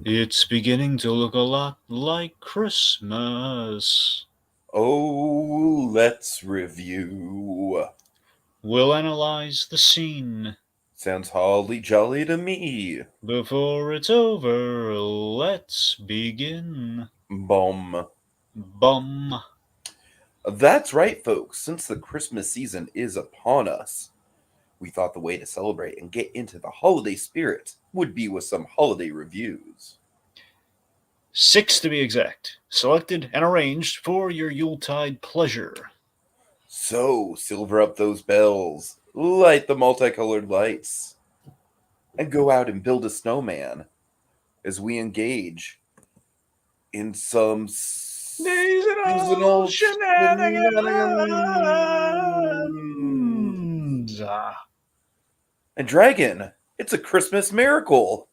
It's beginning to look a lot like Christmas. Oh, let's review. We'll analyze the scene. Sounds holly jolly to me. Before it's over, let's begin. Bum. Bum. That's right, folks. Since the Christmas season is upon us, we thought the way to celebrate and get into the holiday spirit would be with some holiday reviews. 6 to be exact. Selected and arranged for your Yuletide pleasure. So, silver up those bells, light the multicolored lights, and go out and build a snowman as we engage in some Seasonal seasonal shenanigans. And Dragon, it's a Christmas miracle.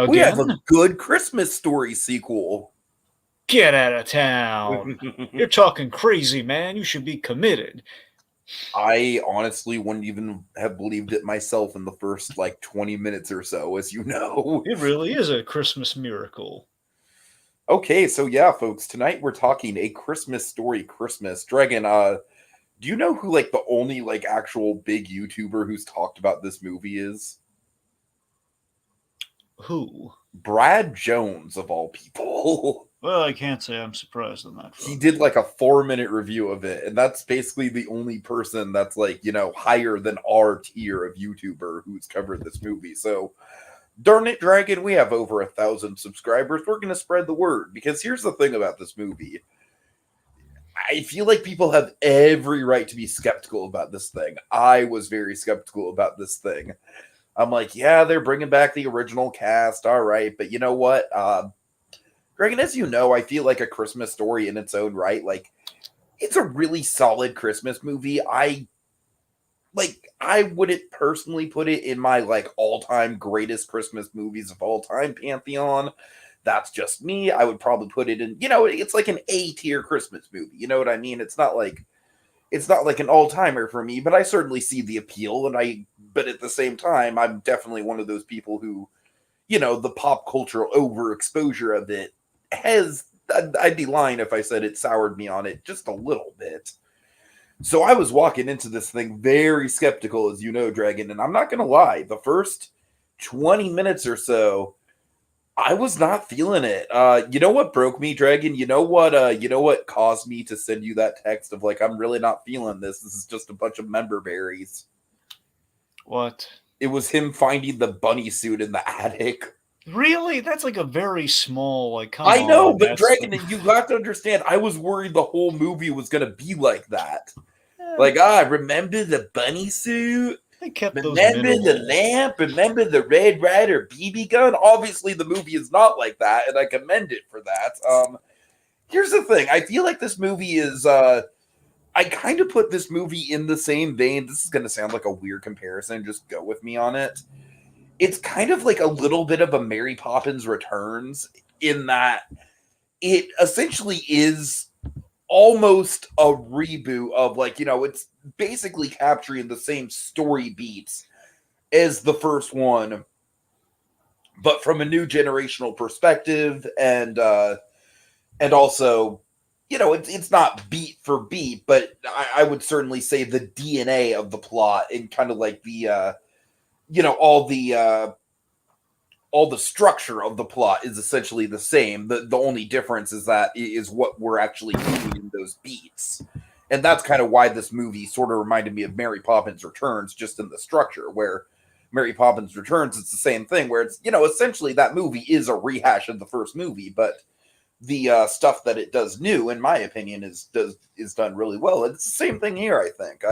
We have a Again? good Christmas story sequel. Get out of town. You're talking crazy, man. You should be committed. I honestly wouldn't even have believed it myself in the first 20 minutes or so, as you know. It really is a Christmas miracle. Okay, so yeah, folks, tonight we're talking A Christmas Story Christmas. Dragon, do you know who the only actual big YouTuber who's talked about this movie is? Who? Brad Jones, of all people. Well, I can't say I'm surprised on that He front. did a 4-minute review of it, and that's basically the only person that's higher than our tier of YouTuber who's covered this movie. So darn it, Dragon, we have over 1,000 subscribers. We're gonna spread the word, because here's the thing about this movie. I feel like people have every right to be skeptical about this thing. I was very skeptical about this thing. I'm like, yeah, they're bringing back the original cast, all right, but you know what? Dragon, as you know, I feel like A Christmas Story in its own right, it's a really solid Christmas movie. I wouldn't personally put it in my all-time greatest Christmas movies of all time pantheon. That's just me. I would probably put it in, it's like an A-tier Christmas movie. You know what I mean? It's not like an all-timer for me, but I certainly see the appeal, but at the same time, I'm definitely one of those people who, the pop cultural overexposure of it has, I'd be lying if I said it soured me on it just a little bit. So I was walking into this thing very skeptical, as you know, Dragon, and I'm not going to lie, the first 20 minutes or so, I was not feeling it. You know what broke me, Dragon? You know what caused me to send you that text of I'm really not feeling this. This is just a bunch of member berries. What? It was him finding the bunny suit in the attic. Really? That's like a very small, come I know, on. but That's. Dragon, you have to understand, I was worried the whole movie was going to be like that. Eh, Remember the bunny suit? they kept those Remember the minimal. lamp? Remember the Red Ryder BB gun? Obviously, the movie is not like that, and I commend it for that. Here's the thing. I feel like this movie is, I kind of put this movie in the same vein. This is going to sound like a weird comparison. Just go with me on it. It's kind of like a little bit of a Mary Poppins Returns in that it essentially is almost a reboot of it's basically capturing the same story beats as the first one, but from a new generational perspective, and also it's not beat for beat, but I would certainly say the DNA of the plot and kind of the all the structure of the plot is essentially the same. The only difference is what we're actually doing in those beats. And that's kind of why this movie sort of reminded me of Mary Poppins Returns, just in the structure, where Mary Poppins Returns, it's the same thing, where it's, essentially that movie is a rehash of the first movie, but the stuff that it does new, in my opinion, is done really well. It's the same thing here, I think.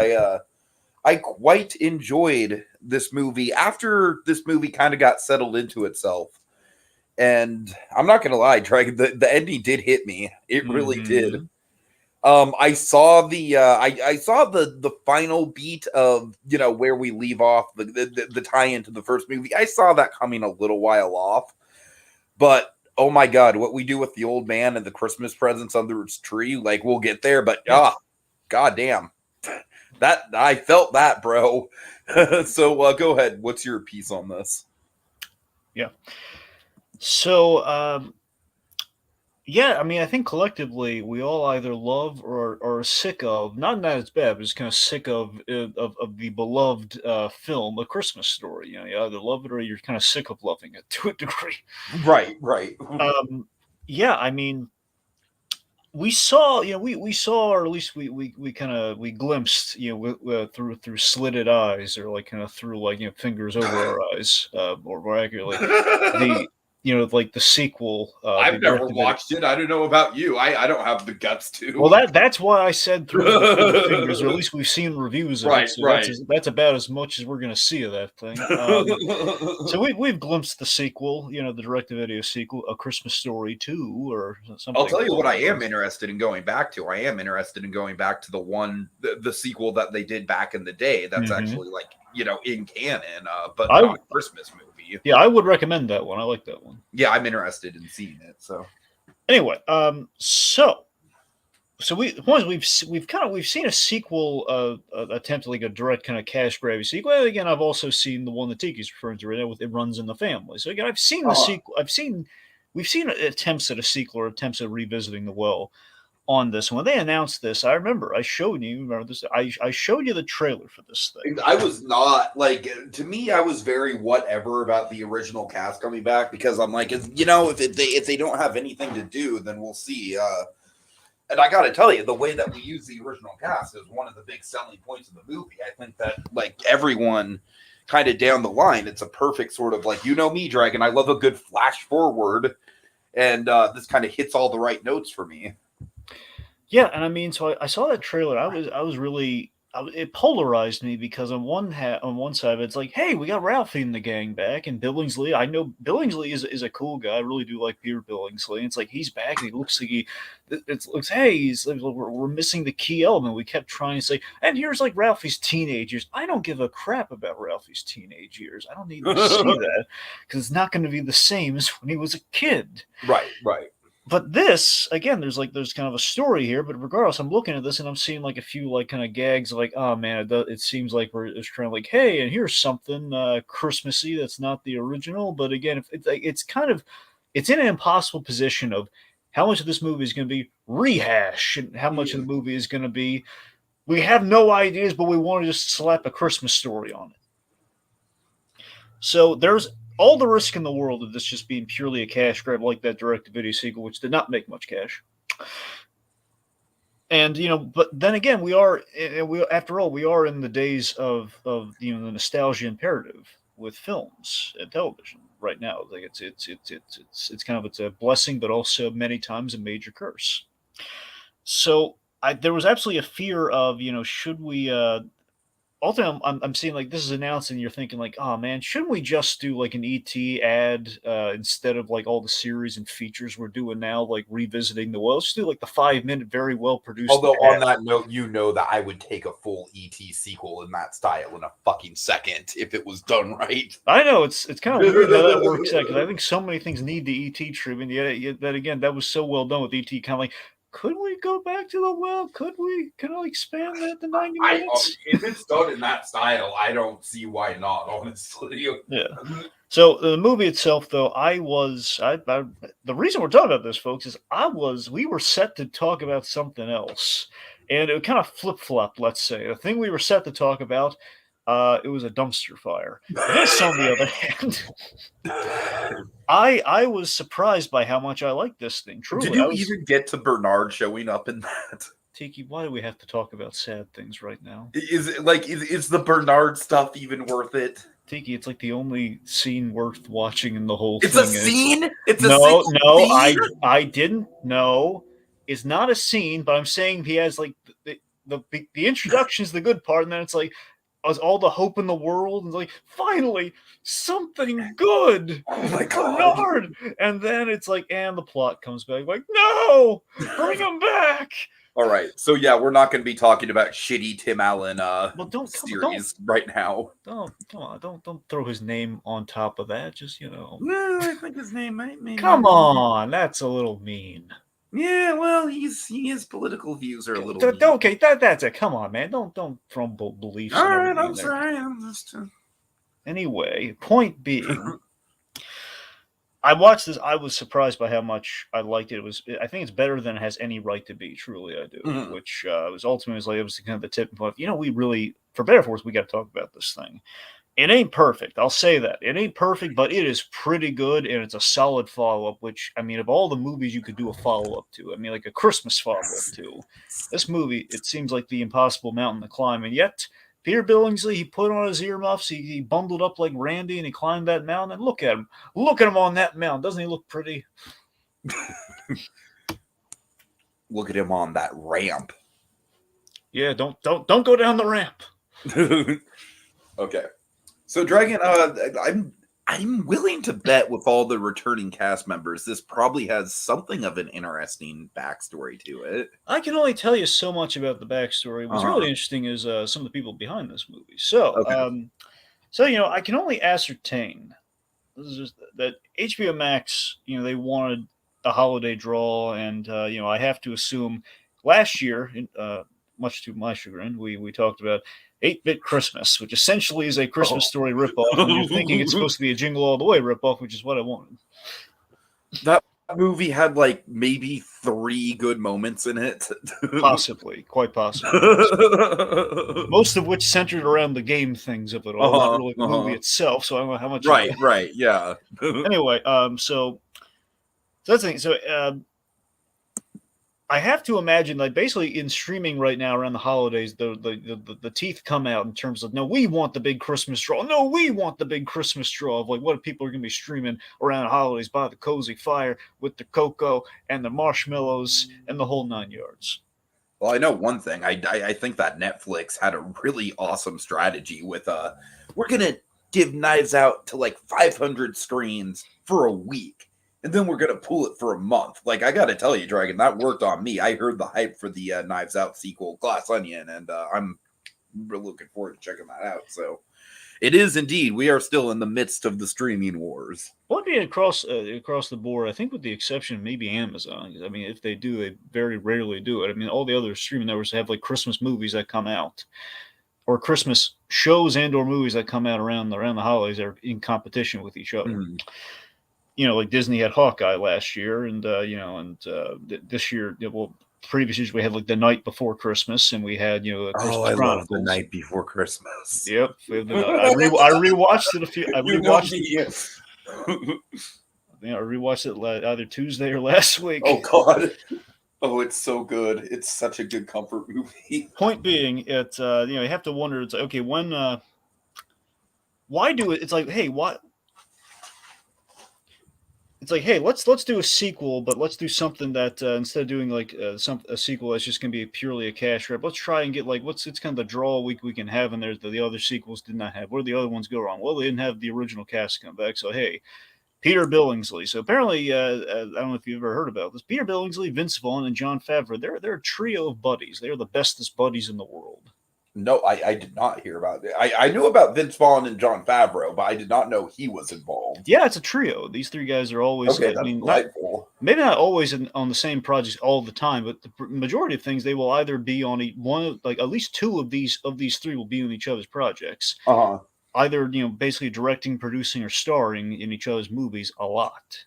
I quite enjoyed this movie after this movie kind of got settled into itself. And I'm not gonna lie, Dragon, the ending did hit me. It really did. Mm-hmm. I saw I saw the final beat of where we leave off the tie into the first movie. I saw that coming a little while off, but oh my god, what we do with the old man and the Christmas presents under his tree, we'll get there. But god damn, that I felt that, bro. So go ahead. What's your piece on this? Yeah. So, yeah, I mean, I think collectively we all either love or are sick of, not that it's bad, but just kind of sick of the beloved film, A Christmas Story. You know, you either love it or you're kind of sick of loving it to a degree. Right, right. Um, yeah, I mean, we saw, we saw, or at least we kind of we glimpsed, through slitted eyes, or like kind of through like fingers over our eyes, or more accurately, the like the sequel, the I've never directed video. watched it. I don't know about you. I don't have the guts Well, to. that's why I said through the fingers, or at least we've seen reviews of it. Right, So right. that's about as much as we're gonna see of that thing. So we've glimpsed the sequel, the direct-to-video sequel, A Christmas Story 2, or I'll something tell you what along I those am lines. interested in going back to. I am interested in going back to the sequel that they did back in the day. That's Hmm. actually like, in canon, but I not a Christmas movie. Yeah, I would recommend that one. I like that one. Yeah, I'm interested in seeing it. So Anyway, so we've seen a sequel, attempt like a direct kind of cash grabby sequel. And again, I've also seen the one that Tiki's referring to right now with It Runs in the Family. So again, I've seen the uh-huh. sequel. We've seen attempts at a sequel or attempts at revisiting the well on this. When they announced this, I remember I showed you. Remember this? I showed you the trailer for this thing. I was not like, to me, I was very whatever about the original cast coming back, because I'm like, if they don't have anything to do, then we'll see. And I got to tell you, the way that we use the original cast is one of the big selling points of the movie. I think that, like, everyone kind of down the line, it's a perfect sort of, like, me, Dragon. I love a good flash forward, and this kind of hits all the right notes for me. Yeah, and I mean, so I saw that trailer. I was really it polarized me because on one side it's like, hey, we got Ralphie and the gang back, and Billingsley. I know Billingsley is a cool guy. I really do like Peter Billingsley. And it's like he's back, and he looks like it looks, hey, we're missing the key element. We kept trying to say, and here's like Ralphie's teenage years. I don't give a crap about Ralphie's teenage years. I don't need to see that because it's not going to be the same as when he was a kid. Right, right. But this again, there's kind of a story here. But regardless, I'm looking at this and I'm seeing like a few like kind of gags, like, oh man, it seems like we're it's trying to like, hey, and here's something Christmassy that's not the original. But again, if it's kind of it's in an impossible position of how much of this movie is going to be rehash and how much of the movie is going to be we have no ideas, but we want to just slap a Christmas story on it. So there's all the risk in the world of this just being purely a cash grab like that direct-to-video sequel, which did not make much cash. And but then again, we after all we are in the days of the nostalgia imperative with films and television right now. Like it's kind of it's a blessing, but also many times a major curse. So there was absolutely a fear of should we ultimately I'm seeing like this is announced and you're thinking like, oh man, shouldn't we just do like an ET ad instead of like all the series and features we're doing now, like revisiting the well? Let's do like the 5 minute, very well produced Although on ad. that note, that I would take a full ET sequel in that style in a fucking second if it was done right. I know it's kind of weird how that works out because I think so many things need the ET treatment. Yet that again, that was so well done with ET. Kind of like, could we go back to the well? Could we? Can I expand that to 90 minutes? If it's done in that style, I don't see why not. Honestly, Yeah. So the movie itself, though, the reason we're talking about this, folks, is we were set to talk about something else, and it kind of flip flopped. Let's say the thing we were set to talk about, it was a dumpster fire. This, on the other hand, I was surprised by how much I liked this thing. did Truly, I you was. even get to Bernard showing up in that? Tiki, why do we have to talk about sad things right now? Is it like is the Bernard stuff even worth it? Tiki, it's like the only scene worth watching in the whole It's thing. a scene. It's a No, single no, scene. I didn't know. It's not a scene, but I'm saying he has like the introduction is the good part, and then it's like all the hope in the world, and like finally something good, Oh my god. Bernard, and then it's like, and the plot comes back, like no, bring him back. All right, so yeah, we're not going to be talking about shitty Tim Allen Well, series right now. don't come on, don't throw his name on top of that. Just No, I think his name might. come on, that's a little mean. Yeah, well, his political views are a little. Okay, that's it. Come on, man. Don't throw beliefs. All And right, everything I'm in there. sorry. I'm just. Anyway, point being, I watched this. I was surprised by how much I liked it. It was. I think it's better than it has any right to be. Truly, I do. Mhm. Which was ultimately was like it was kind of the tipping point. We really, for better or for worse, we got to talk about this thing. It ain't perfect. I'll say that it ain't perfect, but it is pretty good, and it's a solid follow up. Which I mean, of all the movies you could do a follow up to, I mean, like a Christmas follow up to, this movie it seems like the impossible mountain to climb, and yet Peter Billingsley, he put on his earmuffs, he bundled up like Randy, and he climbed that mountain. And look at him on that mountain. Doesn't he look pretty? Look at him on that ramp. Yeah, don't go down the ramp. Okay. So Dragon, I'm willing to bet with all the returning cast members, this probably has something of an interesting backstory to it. I can only tell you so much about the backstory. What's Uh-huh. really interesting is some of the people behind this movie. So, Okay. I can only ascertain this is just that HBO Max, they wanted a holiday draw, and I have to assume last year, much to my chagrin, we talked about 8-Bit Christmas, which essentially is a Christmas Oh. Story ripoff, and you're thinking it's supposed to be a Jingle All the Way ripoff, which is what I wanted. That movie had like maybe 3 good moments in it. Possibly, quite possibly, yes. Most of which centered around the game things of it all, not really the movie itself. So I don't know how much. Right, yeah. Anyway, so that's the thing. So I have to imagine, like, basically in streaming right now around the holidays, the teeth come out in terms of, no, we want the big Christmas draw. No, we want the big Christmas draw of like what people are going to be streaming around the holidays by the cozy fire with the cocoa and the marshmallows and the whole 9 yards. Well, I know one thing. I think that Netflix had a really awesome strategy with we're gonna give Knives Out to like 500 screens for a week, and then we're gonna pull it for a month. Like I gotta tell you, Dragon, that worked on me. I heard the hype for the Knives Out sequel, Glass Onion, and I'm really looking forward to checking that out. So it is indeed. We are still in the midst of the streaming wars. Well, be across the board. I think, with the exception of maybe Amazon. I mean, if they do, they very rarely do it. I mean, all the other streaming networks have like Christmas movies that come out, or Christmas shows and/or movies that come out around the holidays that are in competition with each other. Mm. Like Disney had Hawkeye last year, and this year, well, previous years we had like The Night Before Christmas, and we had Oh, Christmas I love The Chronicles. Night Before Christmas. Yep, we have I rewatched it a few. I You know rewatched. me. I rewatched it either Tuesday or last week. Oh God. Oh, it's so good. It's such a good comfort movie. Point being, you have to wonder. It's like, okay, why do it? It's like, hey, what? It's like, hey, let's do a sequel, but let's do something that instead of doing like a sequel that's just going to be purely a cash grab, let's try and get like it's kind of the draw we can have, and there's the other sequels did not have. Where did the other ones go wrong? Well, they didn't have the original cast come back, so hey, Peter Billingsley. So apparently, I don't know if you've ever heard about this. Peter Billingsley, Vince Vaughn, and Jon Favreau. They're a trio of buddies. They are the bestest buddies in the world. No, I did not hear about it. I knew about Vince Vaughn and Jon Favreau, but I did not know he was involved. Yeah, it's a trio. These three guys are always. Okay, that's delightful. Maybe not always on the same projects all the time, but the majority of things they will either be on one, like at least two of these three will be on each other's projects. Uh-huh. Either basically directing, producing, or starring in each other's movies a lot.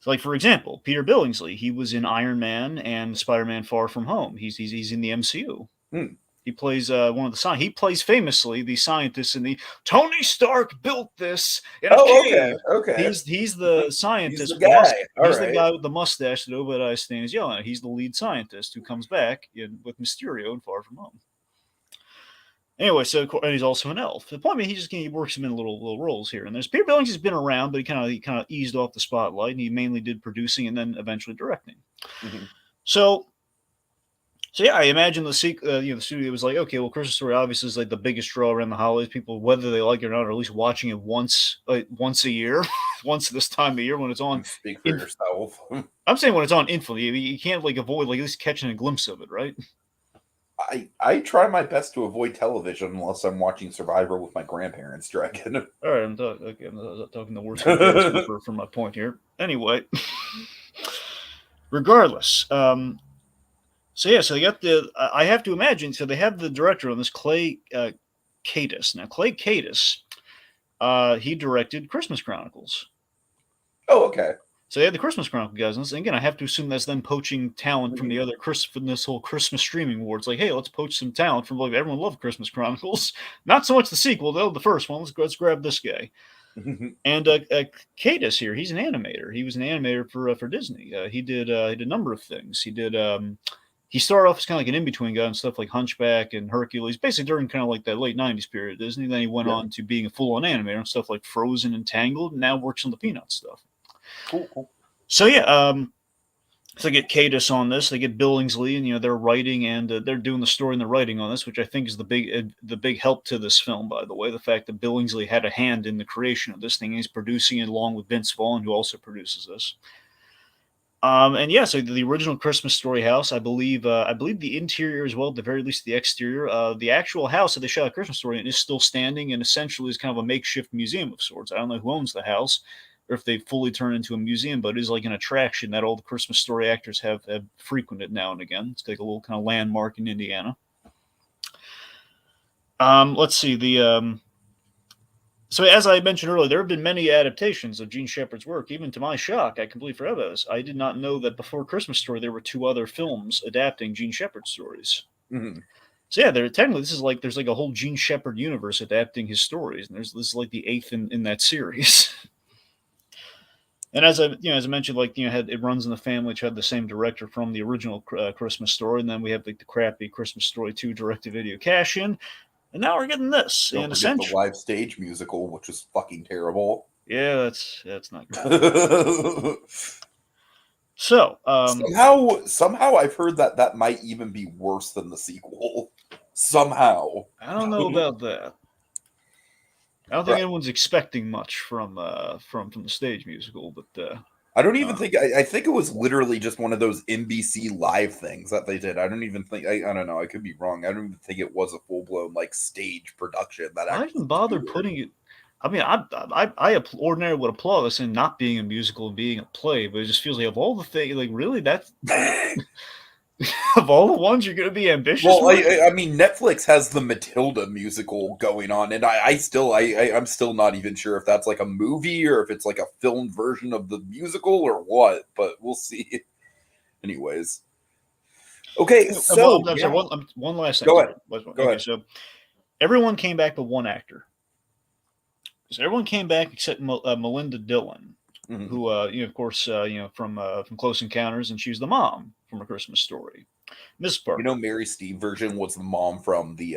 So, like, for example, Peter Billingsley, he was in Iron Man and Spider-Man: Far From Home. He's in the MCU. Hmm. He plays one of the he plays famously the scientist in the Tony Stark built this in a cave. Okay. He's the scientist. He's the guy. He's the guy with the mustache that Obadiah Stane is yelling at. He's the lead scientist who comes back with Mysterio in Far From Home. Anyway, so and he's also an elf. The point being, he works him in little roles here and there. Peter Billings has been around, but he kind of eased off the spotlight, and he mainly did producing and then eventually directing. Mm-hmm. So yeah, I imagine the studio was like, okay, well, Christmas Story obviously is like the biggest draw around the holidays. People, whether they like it or not, are at least watching it once a year, once this time of year when it's on. Speak for yourself. I'm saying when it's on infinitely, you can't like avoid like at least catching a glimpse of it, right? I try my best to avoid television unless I'm watching Survivor with my grandparents, Dragon. All right, I'm talking the worst comparison for my point here. Anyway, regardless, so they got I have to imagine. So they have the director on this, Clay Kaitis. Now, Clay Kaitis, he directed Christmas Chronicles. Oh, okay. So they had the Christmas Chronicle guys, and again, I have to assume that's them poaching talent from the other from this whole Christmas streaming war. It's like, hey, let's poach some talent from like everyone loved Christmas Chronicles. Not so much the sequel, though. The first one. Let's grab this guy. And Cadis here, he's an animator. He was an animator for Disney. He did a number of things. He started off as kind of like an in-between guy and stuff like Hunchback and Hercules, basically during kind of like that late 90s period at Disney. Then he went on to being a full-on animator and stuff like Frozen and Tangled, and now works on the Peanuts stuff. Cool. So yeah, so they get Cadis on this, they get Billingsley, and they're writing and they're doing the story and the writing on this, which I think is the big help to this film. By the way, the fact that Billingsley had a hand in the creation of this thing, he's producing it along with Vince Vaughn, who also produces this. And yeah, so the original Christmas Story house, I believe the interior as well, at the very least the exterior, the actual house that they shot a Christmas Story in is still standing and essentially is kind of a makeshift museum of sorts. I don't know who owns the house or if they fully turn into a museum, but it is like an attraction that all the Christmas Story actors have frequented now and again. It's like a little kind of landmark in Indiana. Let's see, so as I mentioned earlier, there have been many adaptations of Gene Shepard's work. Even to my shock, I completely forgot about this. I did not know that before Christmas Story there were 2 other films adapting Gene Shepard stories. Mm-hmm. So yeah, technically this is like there's like a whole Gene Shepard universe adapting his stories, and this is like the 8th in that series. And as I mentioned, like it runs in the family, which had the same director from the original Christmas Story, and then we have like the crappy Christmas Story 2 direct-to-video cash-in. And now we're getting this. Don't forget the live stage musical, which is fucking terrible. Yeah, that's not good. So somehow I've heard that might even be worse than the sequel. Somehow. I don't know about that. I don't think anyone's expecting much from the stage musical, but I don't even think I think it was literally just one of those NBC live things that they did. I don't even think I don't know. I could be wrong. I don't even think it was a full blown like stage production. That I didn't bother putting it. I mean, I ordinarily would applaud this in not being a musical and being a play, but it just feels like of all the things, like really that's of all the ones you're going to be ambitious. Well, I mean, Netflix has the Matilda musical going on, and I'm still not even sure if that's like a movie or if it's like a filmed version of the musical or what. But we'll see. Anyways, okay. So I'm sorry, one last thing. Go ahead. Go ahead. So everyone came back but one actor. So everyone came back except Melinda Dillon, who, of course, from Close Encounters, and she was the mom from A Christmas Story. Miss Parker. Mary Steve version was the mom from the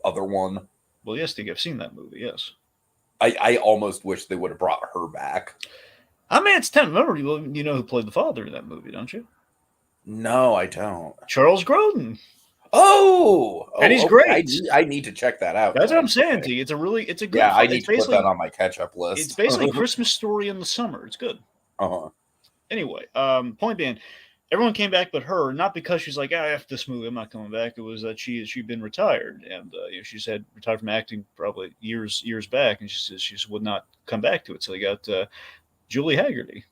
other one. Well, yes, I've seen that movie. Yes. I almost wish they would have brought her back. I mean, it's 10. Remember, you know who played the father in that movie, don't you? No, I don't. Charles Grodin. Oh, and he's great. I need to check that out. That's what I'm saying to you. It's a good. Yeah, I need to put that on my catch-up list. It's basically a Christmas Story in the summer. It's good. Anyway, point being, everyone came back but her, not because she's like, F this movie, I'm not coming back. It was that she'd been retired, and she's had retired from acting probably years back, and she just would not come back to it. So they got Julie Haggerty.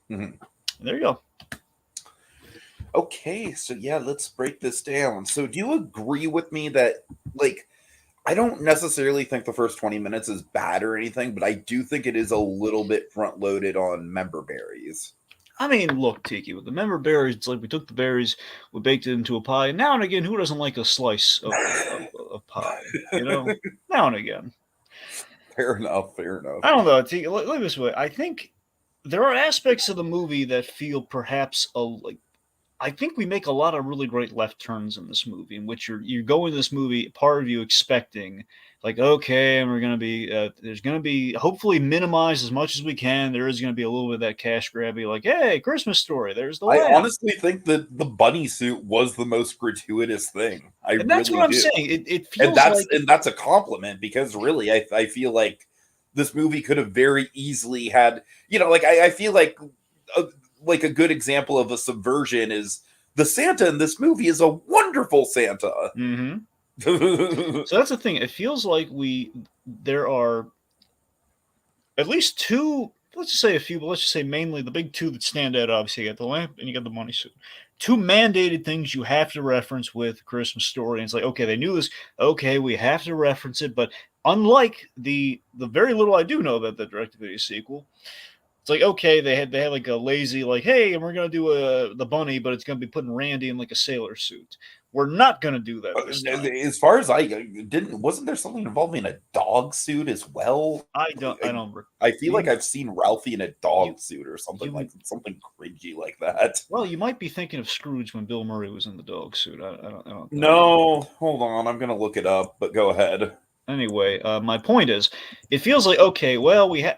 There you go. Okay, so yeah, let's break this down. So do you agree with me that, like, I don't necessarily think the first 20 minutes is bad or anything, but I do think it is a little bit front-loaded on member berries. I mean, look, Tiki, with the member berries, it's like we took the berries, we baked it into a pie, and now and again, who doesn't like a slice of pie? Now and again. Fair enough. I don't know, Tiki, look this way. I think there are aspects of the movie that feel perhaps I think we make a lot of really great left turns in this movie, in which you go into this movie, part of you expecting, like, okay, and we're going to be, there's going to be, hopefully minimized as much as we can. There is going to be a little bit of that cash grabby, like, hey, Christmas Story, there's the lamp. I honestly think that the bunny suit was the most gratuitous thing. And that's what I'm saying. It feels and that's a compliment, because really, I feel like this movie could have very easily had, I feel like a good example of a subversion is the Santa in this movie is a wonderful Santa. So that's the thing. It feels like there are at least 2, let's just say a few, but let's just say mainly the big 2 that stand out. Obviously, you got the lamp and you got the money suit. 2 mandated things you have to reference with Christmas Story. And it's like, okay, they knew this. Okay, we have to reference it, but unlike the very little I do know about the direct-to-video sequel, it's like, okay, they had like a lazy, like, hey, and we're gonna do the bunny, but it's gonna be putting Randy in like a sailor suit. We're not gonna do that this time. As far as I didn't, wasn't there something involving a dog suit as well? I don't I feel like you I've seen Ralphie in a you dog suit or you something cringy like that. well, you might be thinking of Scrooge when Bill Murray was in the dog suit. I don't know. No, hold on, I'm gonna look it up, but go ahead. Anyway, my point is, it feels like, okay, well, we have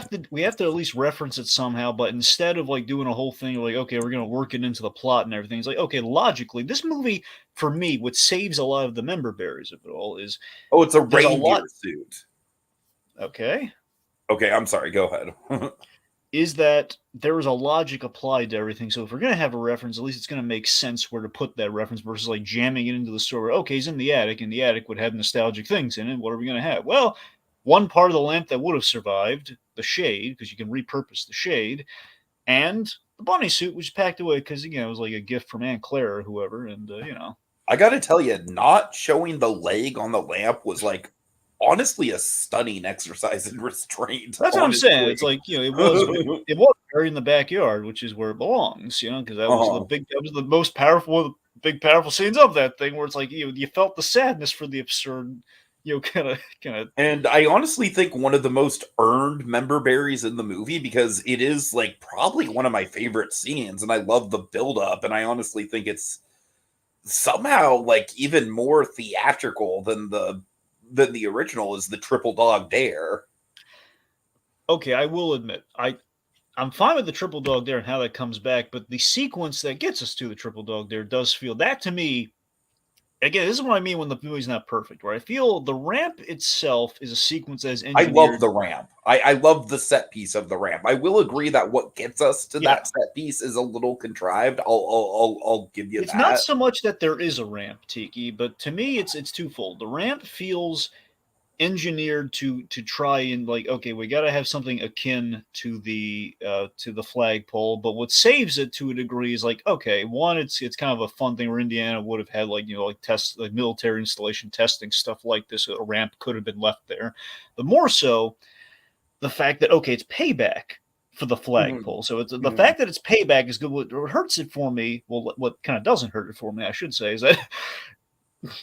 to at least reference it somehow, but instead of like doing a whole thing like, okay, we're gonna work it into the plot and everything, it's like, okay, logically, this movie for me, what saves a lot of the member berries of it all is Oh, it's a there's a lot. reindeer suit. Okay, Okay, I'm sorry. Go ahead. is that there is a logic applied to everything. So if we're gonna have a reference, at least it's gonna make sense where to put that reference versus like jamming it into the story. Okay, he's in the attic, and the attic would have nostalgic things in it. What are we gonna have? Well, one part of the lamp that would have survived, the shade, because you can repurpose the shade, and the bunny suit, which is packed away because it was like a gift from Aunt Claire or whoever, and I gotta tell you, not showing the leg on the lamp was like honestly a stunning exercise in restraint. that's what I'm saying. It's Honestly. like it was buried in the backyard, which is where it belongs. Because Uh-huh. that was the most powerful, one of the big powerful scenes of that thing, where it's like you felt the sadness for the absurd, kind of. And I honestly think one of the most earned member berries in the movie because it is like probably one of my favorite scenes, and I love the build up, and I honestly think it's somehow like even more theatrical than the original is the triple dog dare. Okay, I will admit, I'm fine with the triple dog dare and how that comes back, but the sequence that gets us to the triple dog dare does feel that to me. Again, this is what I mean when the movie's not perfect, where I feel the ramp itself is a sequence that is I love engineered. the ramp. I love the set piece of the ramp. I will agree that what gets us to Yeah, that set piece is a little contrived. I'll give you it's not that. so much that there is a ramp, Tiki, but to me, it's twofold. The ramp feels engineered to try and like, okay, we got to have something akin to the flagpole, but what saves it to a degree is like, okay, one, it's kind of a fun thing where Indiana would have had like like tests, like military installation testing stuff like this. A ramp could have been left there, but more so the fact that, okay, it's payback for the Mhm, flagpole. So it's the mhm. fact that it's payback is good. What hurts it for me, well, what kind of doesn't hurt it for me, I should say,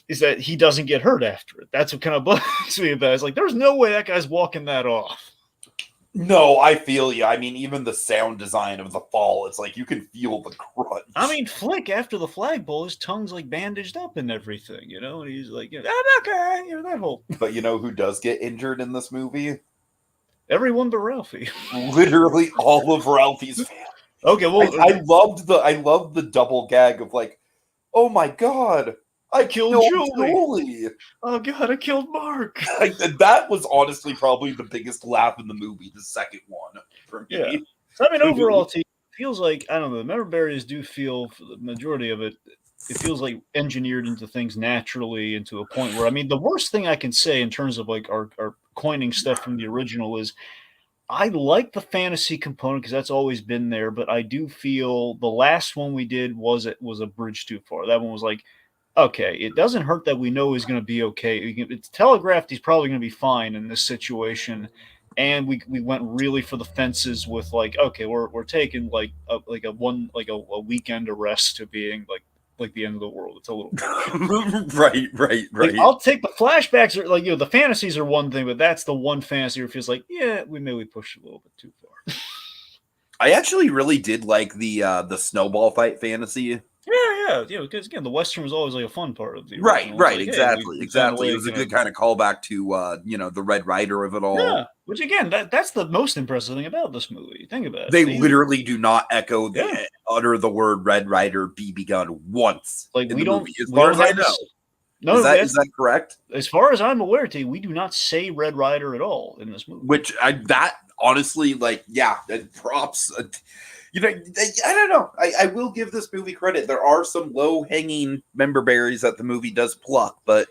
is that he doesn't get hurt after it. That's what kind of bugs me about it. It's like there's no way that guy's walking that off. No, I feel you. I mean, even the sound design of the fall, it's like you can feel the I crunch. mean, Flick after the flagpole, his tongue's like bandaged up and everything, and he's like, I'm okay, that whole But you know who does get injured in this movie? everyone but Ralphie. Literally all of Ralphie's family. Okay, well, I loved the double gag of like, oh my god, I I killed killed Julie. Julie. Oh god, I killed Mark. That was honestly probably the biggest laugh in the movie, the second one for Yeah. me. So I mean, overall, it feels like, I don't know. The member berries do feel, for the majority of it, it feels like engineered into things naturally, into a point where, I mean, the worst thing I can say in terms of like our coining stuff from the original is I like the fantasy component because that's always been there, but I do feel the last one we did was a bridge too far. That one was like, okay, it doesn't hurt that we know he's going to be okay. It's telegraphed he's probably going to be fine in this situation, and we went really for the fences with like, okay, we're taking like a weekend arrest to being like the end of the world. It's a little much. Right, right, Like, right. I'll take the flashbacks, are like, the fantasies are one thing, but that's the one fantasy where it feels like, yeah, we maybe pushed a little bit too far. I actually really did like the snowball fight fantasy. Yeah, because again, the western was always like a fun part of the Right, original. It's right, like, hey, we, exactly, we found a exactly. It way to was a kind good of, kind of callback to the Red Rider of it all. yeah. Which again, that's the most impressive thing about this movie. Think about it. They literally do not echo the Yeah, utter the word Red Rider BB gun once like in we the don't movie, as we far don't as I have know. this. No, Is that's that correct? as far as I'm aware, T. We do not say Red Rider at all in this movie. Which that honestly, like, yeah, props. I don't know. I will give this movie credit. There are some low hanging member berries that the movie does pluck, but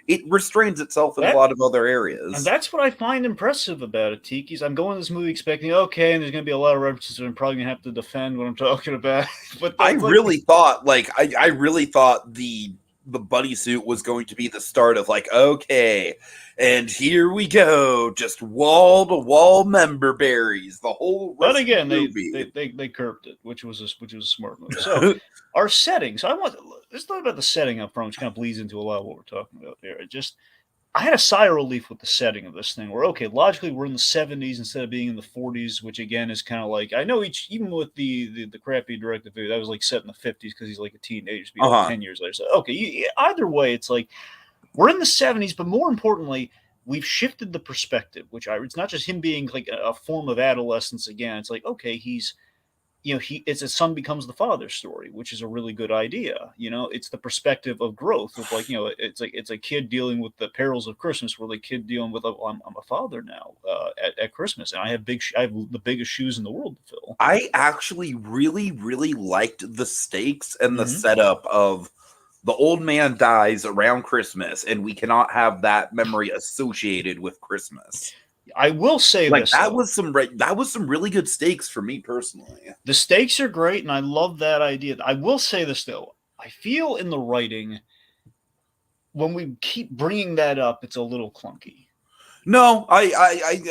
it restrains itself in a That lot of other And areas. that's what I find impressive about it, Tiki's. I'm going to this movie expecting, okay, and there's going to be a lot of references, and I'm probably going to have to defend what I'm talking about. But I that's like, really thought, like, I really thought the the bunny suit was going to be the start of like, okay, and here we go, just wall to wall member berries the whole But rest of again, the movie. they curbed it, which was a smart move. So our settings. I want let's talk about the setting up front, which kind of bleeds into a lot of what we're talking about here. I had a sigh of relief with the setting of this thing. Where okay, logically we're in the 70s instead of being in the 40s, which again is kind of like I know even with the crappy directed video that was like set in the 50s because he's like a teenager, be like 10 years later. So okay, either way, it's like we're in the 70s, but more importantly, we've shifted the perspective, it's not just him being like a form of adolescence again. It's like, okay, he's, it's a son becomes the father story, which is a really good idea. It's the perspective of growth of like, it's a kid dealing with the perils of Christmas, where the kid dealing with, oh, I'm a father now at Christmas, and I have the biggest shoes in the world to fill. I actually really, really liked the stakes and the Mm-hmm. setup of the old man dies around Christmas, and we cannot have that memory associated with Christmas. I will say Like this, that though. was some really good stakes for me personally. The stakes are great, and I love that idea. I will say this, though. I feel in the writing, when we keep bringing that up, it's a little clunky. No,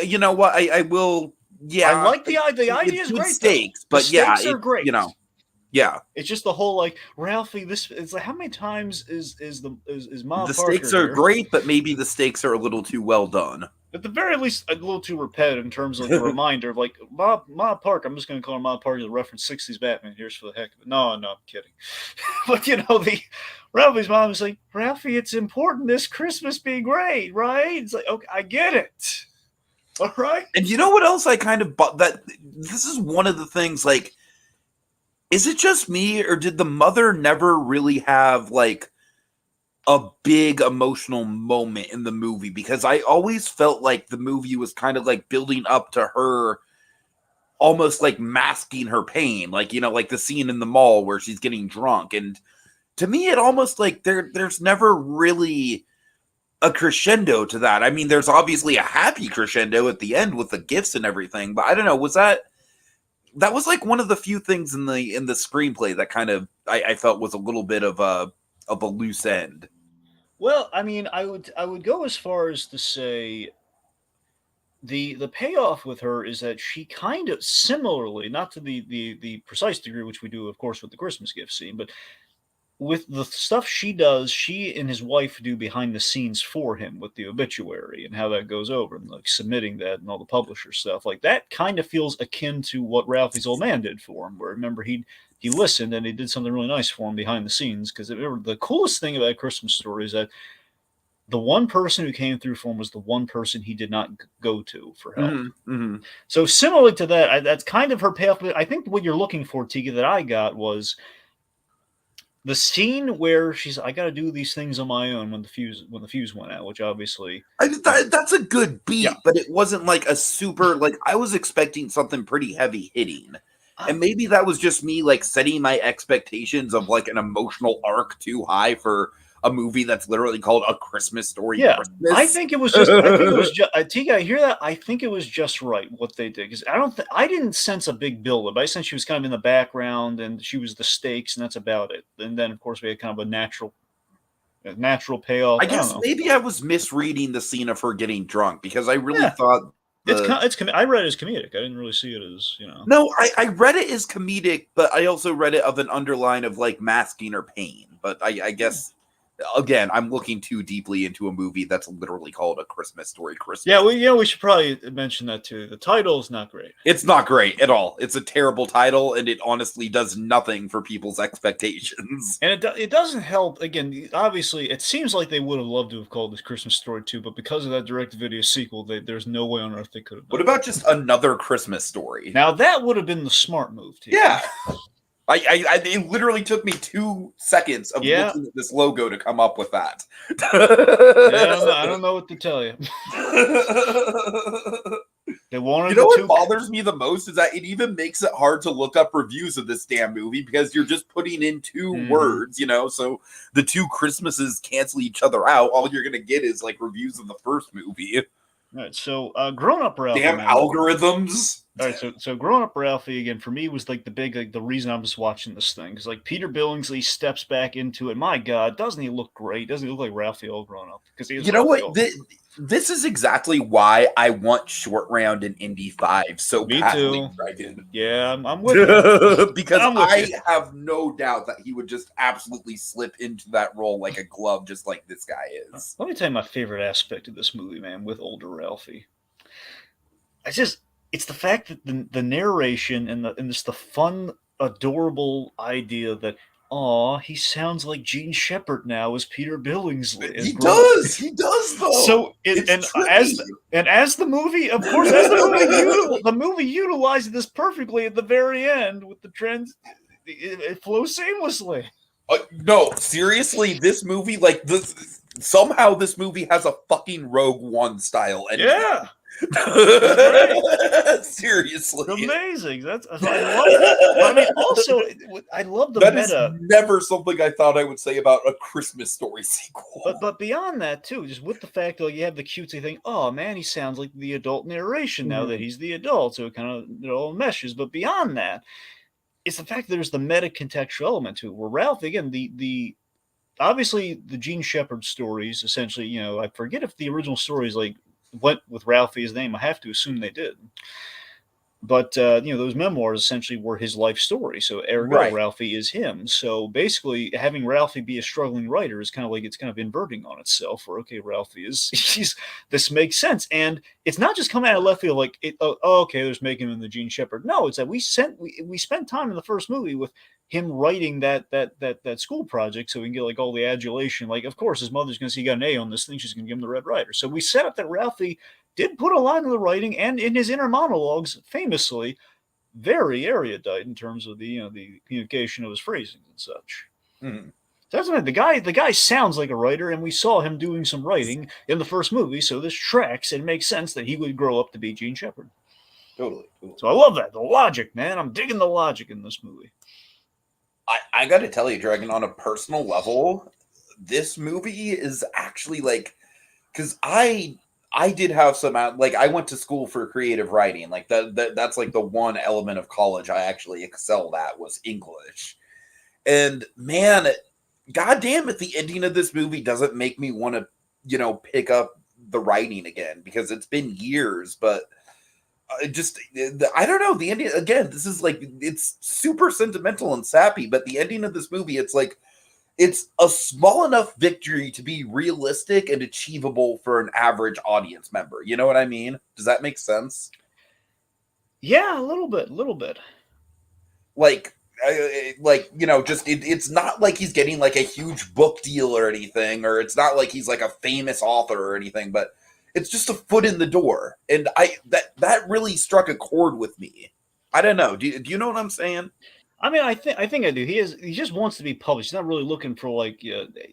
you know what? I will. Yeah, I like the idea. It's is good great, stakes, though. but The stakes are great. Yeah. It's just the whole like Ralphie. It's like, how many times is Ma The Parker stakes are here? great, but maybe the stakes are a little too well done. At the very least, a little too repetitive in terms of the reminder of like Ma Parker. I'm just going to call her Ma Parker to reference 60s Batman. Here's for the heck of it. No, I'm kidding. But the Ralphie's mom is like, Ralphie, it's important this Christmas be great, right? It's like, okay, I get it. All right. And you know what else I kind of that this is one of the things, like, is it just me, or did the mother never really have like a big emotional moment in the movie? Because I always felt like the movie was kind of like building up to her almost like masking her pain, like, like the scene in the mall where she's getting drunk. And to me, it almost like there's never really a crescendo to that. I mean, there's obviously a happy crescendo at the end with the gifts and everything, but I don't know, that was like one of the few things in the screenplay that kind of I felt was a little bit of a loose end. Well, I mean, I would go as far as to say the payoff with her is that she kind of similarly, not to the precise degree which we do, of course, with the Christmas gift scene, but with the stuff she does, she and his wife do behind the scenes for him with the obituary and how that goes over, and like submitting that and all the publisher stuff. Like that kind of feels akin to what Ralphie's old man did for him, where remember he listened and he did something really nice for him behind the scenes. Because the coolest thing about Christmas Story is that the one person who came through for him was the one person he did not go to for help. So similarly to that, that's kind of her payoff. I think what you're looking for, Tika, that I got was the scene where she's, I got to do these things on my own when the fuse went out, which obviously that's a good beat, yeah. But it wasn't like a super, like, I was expecting something pretty heavy hitting. And maybe that was just me like setting my expectations of like an emotional arc too high for a movie that's literally called A Christmas Story. Yeah, Christmas. I think it was just. I think it was just. Tika, I hear that. I think it was just right what they did, because I didn't sense a big build-up. I sensed she was kind of in the background and she was the stakes, and that's about it. And then of course we had kind of a natural payoff. I guess maybe I was misreading the scene of her getting drunk, because I really thought I read it as comedic. I didn't really see it as No, I read it as comedic, but I also read it of an underline of like masking her pain. But I guess. Again, I'm looking too deeply into a movie that's literally called A Christmas Story. Christmas. Yeah, we should probably mention that too. The title is not great. It's not great at all. It's a terrible title, and it honestly does nothing for people's expectations. And it doesn't help. Again, obviously, it seems like they would have loved to have called this Christmas Story 2, but because of that direct-to-video sequel, there's no way on earth they could have done. What about just another Christmas Story? Now, that would have been the smart move, too. Yeah. It literally took me 2 seconds of looking at this logo to come up with that. I don't know what to tell you. They wanted. What bothers me the most is that it even makes it hard to look up reviews of this damn movie, because you're just putting in 2 words, so the 2 Christmases cancel each other out. All you're gonna get is like reviews of the first movie. All right, so grown-up Ralph. Damn algorithms. All right, so growing up, Ralphie again for me was like the big like the reason I'm just watching this thing because like Peter Billingsley steps back into it. My God, doesn't he look great? Doesn't he look like Ralphie all grown up? Because he is You know what? Ralphie all. This is exactly why I want Short Round in Indy 5 so Me badly, too. Dragon. Yeah, I'm with you. Because I'm with you. I have no doubt that he would just absolutely slip into that role like a glove, just like this guy is. Let me tell you my favorite aspect of this movie, man, with older Ralphie. I just it's the fact that the narration and just the fun, adorable idea that he sounds like Gene Shepard now as Peter Billingsley as He grown up. does. He does, though. So it It's and trippy. as the movie, of course, as the movie utilized this perfectly at the very end with the trends, it flows seamlessly. No, seriously, this movie, like this, somehow this movie has a fucking Rogue One style ending. Yeah, it's great. Seriously, It's amazing. That's I love that. But I mean, also, I love the that is meta. never something I thought I would say about a Christmas Story sequel. But beyond that too, just with the fact that you have the cutesy thing. Oh man, he sounds like the adult narration now that he's the adult, so it kind of all meshes. But beyond that, it's the fact that there's the meta contextual element to it, where Ralph again the obviously the Gene Shepard stories essentially. I forget if the original stories like went with Ralphie's name. I have to assume they did. But those memoirs essentially were his life story. So ergo, Right. Ralphie is him. So basically, having Ralphie be a struggling writer is kind of like it's kind of inverting on itself. Where okay, Ralphie is he's this makes sense, and it's not just coming out of left field like okay, there's making him the Gene Shepard. No, it's that we spent time in the first movie with him writing that school project so we can get like all the adulation. Like, of course, his mother's going to see he got an A on this thing. She's going to give him the Red Rider. So we set up that Ralphie did put a lot in the writing and in his inner monologues, famously very erudite in terms of the communication of his phrasings and such. Mm. That's what the guy sounds like a writer, and we saw him doing some writing in the first movie, so this tracks and makes sense that he would grow up to be Gene Shepard. Totally. So I love that. The logic, man. I'm digging the logic in this movie. I got to tell you, Dragon, on a personal level, this movie is actually like, because I did have some like I went to school for creative writing. Like that's like the one element of college I actually excelled at was English. And man, goddamn it, the ending of this movie doesn't make me want to, pick up the writing again because it's been years, but I don't know, the ending again, this is like it's super sentimental and sappy, but the ending of this movie, it's like it's a small enough victory to be realistic and achievable for an average audience member. You know what I mean? Does that make sense? Yeah, a little bit. Like, just it's not like he's getting like a huge book deal or anything, or it's not like he's like a famous author or anything, but it's just a foot in the door, and that really struck a chord with me. I don't know. Do you know what I'm saying? I mean, I think I do. He just wants to be published. He's not really looking for like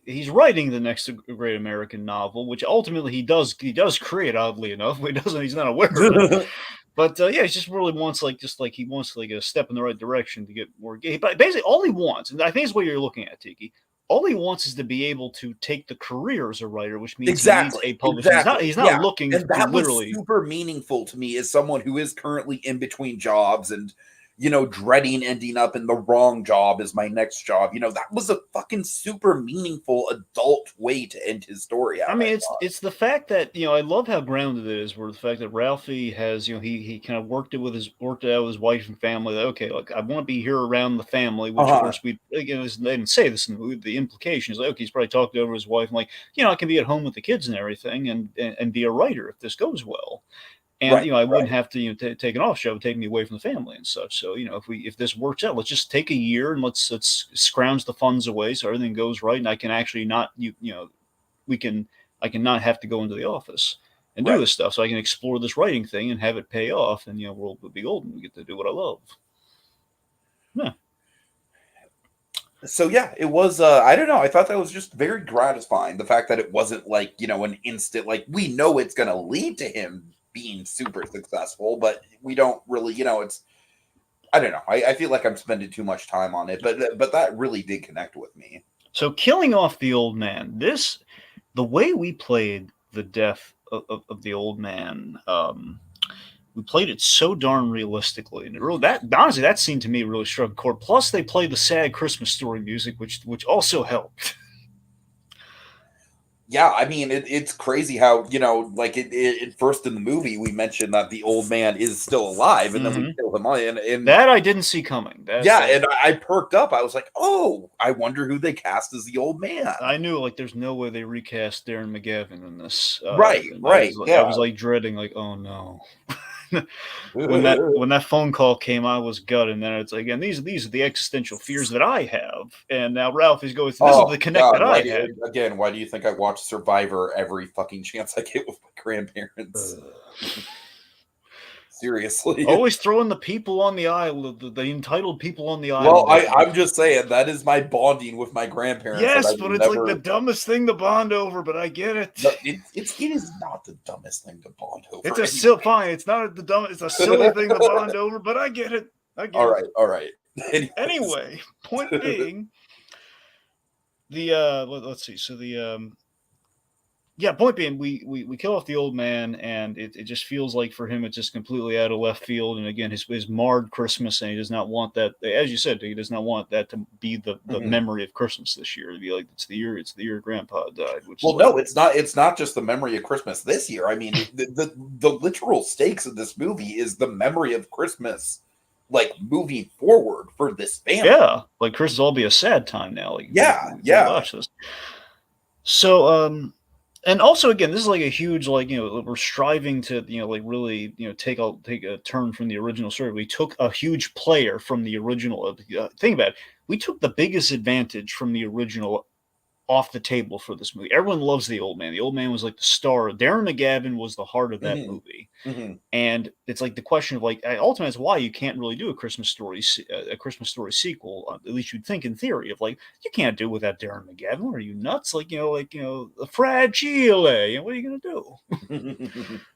he's writing the next great American novel, which ultimately he does create. Oddly enough, he's not aware of it. But yeah, he just really wants he wants like a step in the right direction to get more gay. But basically, all he wants, and I think it's what you're looking at, Tiki. All he wants is to be able to take the career as a writer, which means he needs a publisher. Exactly. He's not looking And to that was literally. super meaningful to me as someone who is currently in between jobs and dreading ending up in the wrong job as my next job. That was a fucking super meaningful adult way to end his story out. I mean, it's the fact that I love how grounded it is. Where the fact that Ralphie has he kind of worked it out with his wife and family. That okay, look, I want to be here around the family. Which of course we they didn't say this in the movie. The implication is like okay, he's probably talked over his wife. And like I can be at home with the kids and everything, and be a writer if this goes well. And I wouldn't have to take an off show, take me away from the family and such. So if this works out, let's just take a year and let's scrounge the funds away so everything goes right, and I can actually not I can not have to go into the office and do this stuff, so I can explore this writing thing and have it pay off, and we'll be golden. We get to do what I love. Yeah. So yeah, it was. I don't know. I thought that was just very gratifying. The fact that it wasn't like an instant. Like we know it's going to lead to him being super successful, but we don't really. It's. I don't know. I feel like I'm spending too much time on it, but that really did connect with me. So killing off the old man. The way we played the death of the old man. we played it so darn realistically, and it really that honestly that scene to me really struck a chord. Plus, they played the sad Christmas story music, which also helped. Yeah, I mean, it's crazy how, like first in the movie, we mentioned that the old man is still alive, and then we Mm-hmm. kill him. And That I didn't see coming. yeah, and I perked up. I was like, oh, I wonder who they cast as the old man. I knew like there's no way they recast Darren McGavin in this. Right, right, I yeah. was like dreading like, oh no. when that phone call came, I was gutted. And then it's like, again, these are the existential fears that I have, and now Ralph is going. This is the connect that I had. Why do you think I watch Survivor every fucking chance I get with my grandparents? Seriously. Always throwing the people on the island, the entitled people on the island. Well, I'm just saying that is my bonding with my grandparents. Yes, but it's like the dumbest thing to bond over. But I get it. No, it is not the dumbest thing to bond over. It's fine. It's not the dumbest. It's a silly thing to bond over. But I get it. All right. Anyway, point being, the let's see. So point being, we kill off the old man, and it just feels like for him it's just completely out of left field. And again, his marred Christmas, and he does not want that. As you said, he does not want that to be the memory of Christmas this year. To be like it's the year Grandpa died. No, it's not. It's not just the memory of Christmas this year. I mean, the literal stakes of this movie is the memory of Christmas, like moving forward for this family. Yeah, like Christmas will all be a sad time now. Like watch this. So and also again, this is like a huge we're striving to like really take a turn from the original story. We took a huge player from the original. Think about it. We took the biggest advantage from the original off the table for this movie. Everyone loves the old man. The old man was like the star. Darren McGavin was the heart of that movie. And it's like the question of like ultimately is why you can't really do a Christmas story sequel. At least you'd think in theory of like you can't do it without Darren McGavin. Are you nuts? Fragile. What are you gonna do?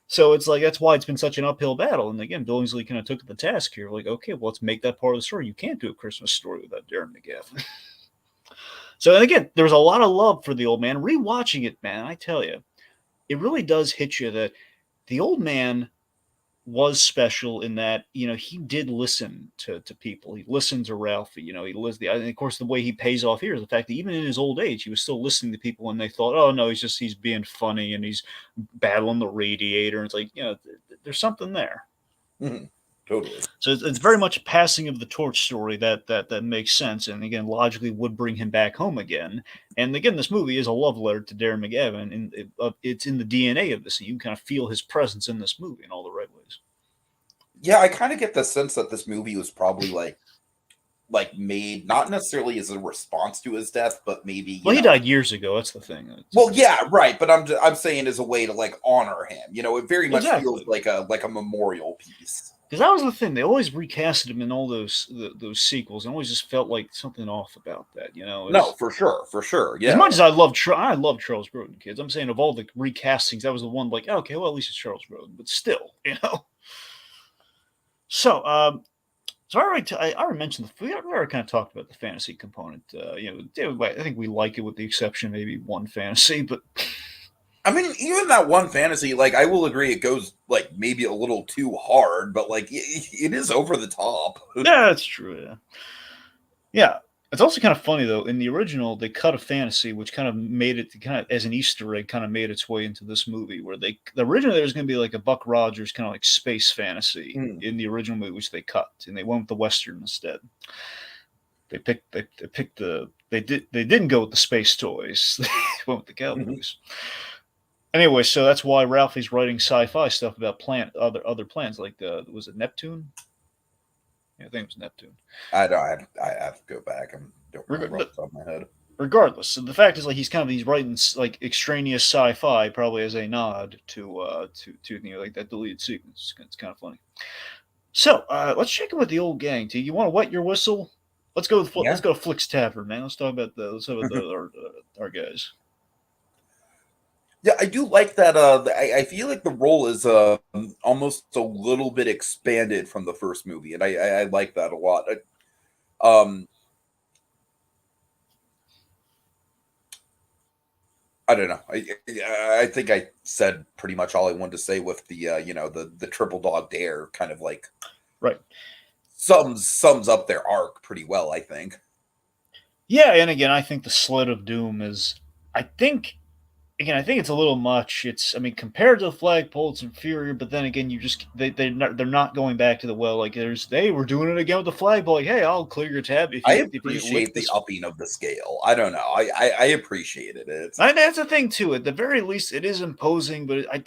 So it's like that's why it's been such an uphill battle. And again, Billingsley kind of took the task here. Like, okay, well, let's make that part of the story. You can't do a Christmas story without Darren McGavin. So, and again, there's a lot of love for the old man. Rewatching it, man, I tell you, it really does hit you that the old man was special in that, he did listen to people. He listened to Ralphie, he listened. And of course, the way he pays off here is the fact that even in his old age, he was still listening to people when they thought, oh, no, he's being funny and he's battling the radiator. And it's like, there's something there. Mm-hmm. Totally. So it's very much a passing of the torch story that makes sense, and again, logically would bring him back home again. And again, this movie is a love letter to Darren McGavin, and it's in the DNA of this. And you can kind of feel his presence in this movie in all the right ways. Yeah, I kind of get the sense that this movie was probably like made not necessarily as a response to his death, but maybe he died years ago. That's the thing. Yeah, right. But I'm saying as a way to like honor him. It very much feels like a memorial piece. Because that was the thing. They always recasted him in all those sequels, and always just felt like something off about that. No, for sure. Yeah. As much as I love Charles Grodin, kids. I'm saying of all the recastings, that was the one. Like, okay, well, at least it's Charles Grodin, but still, So, I already mentioned we already kind of talked about the fantasy component. I think we like it with the exception of maybe one fantasy, but. I mean, even that one fantasy, like, I will agree it goes, like, maybe a little too hard, but, like, it is over the top. Yeah, that's true, yeah. Yeah, it's also kind of funny, though. In the original, they cut a fantasy, which kind of made it, kind of as an Easter egg, kind of made its way into this movie, where originally there was going to be, like, a Buck Rogers kind of, like, space fantasy in the original movie, which they cut, and they went with the Western instead. They didn't go with the space toys. They went with the cowboys. Anyway, so that's why Ralphie's writing sci-fi stuff about other planets, like was it Neptune? Yeah, I think it was Neptune. I have to go back. I don't remember off the top of my head. Regardless, so the fact is, like, he's writing like extraneous sci-fi, probably as a nod to like that deleted sequence. It's kind of funny. So let's check in with the old gang. Do you want to wet your whistle? Let's go. Let's go to Flick's Tavern, man. Let's talk about our guys. Yeah, I do like that. I feel like the role is almost a little bit expanded from the first movie, and I like that a lot. I don't know. I think I said pretty much all I wanted to say with the the triple dog dare kind of like Right. sums up their arc pretty well, I think. Yeah, and again, I think the Slit of Doom is. I think again, I think it's a little much. It's, I mean, compared to the flagpole, it's inferior. But then again, you just they're not going back to the well. Like they were doing it again with the flagpole. Like, hey, I'll clear your tab I if you lick appreciate the this. upping of the scale. I don't know. I appreciated it. And that's the thing too. At the very least, it is imposing. But I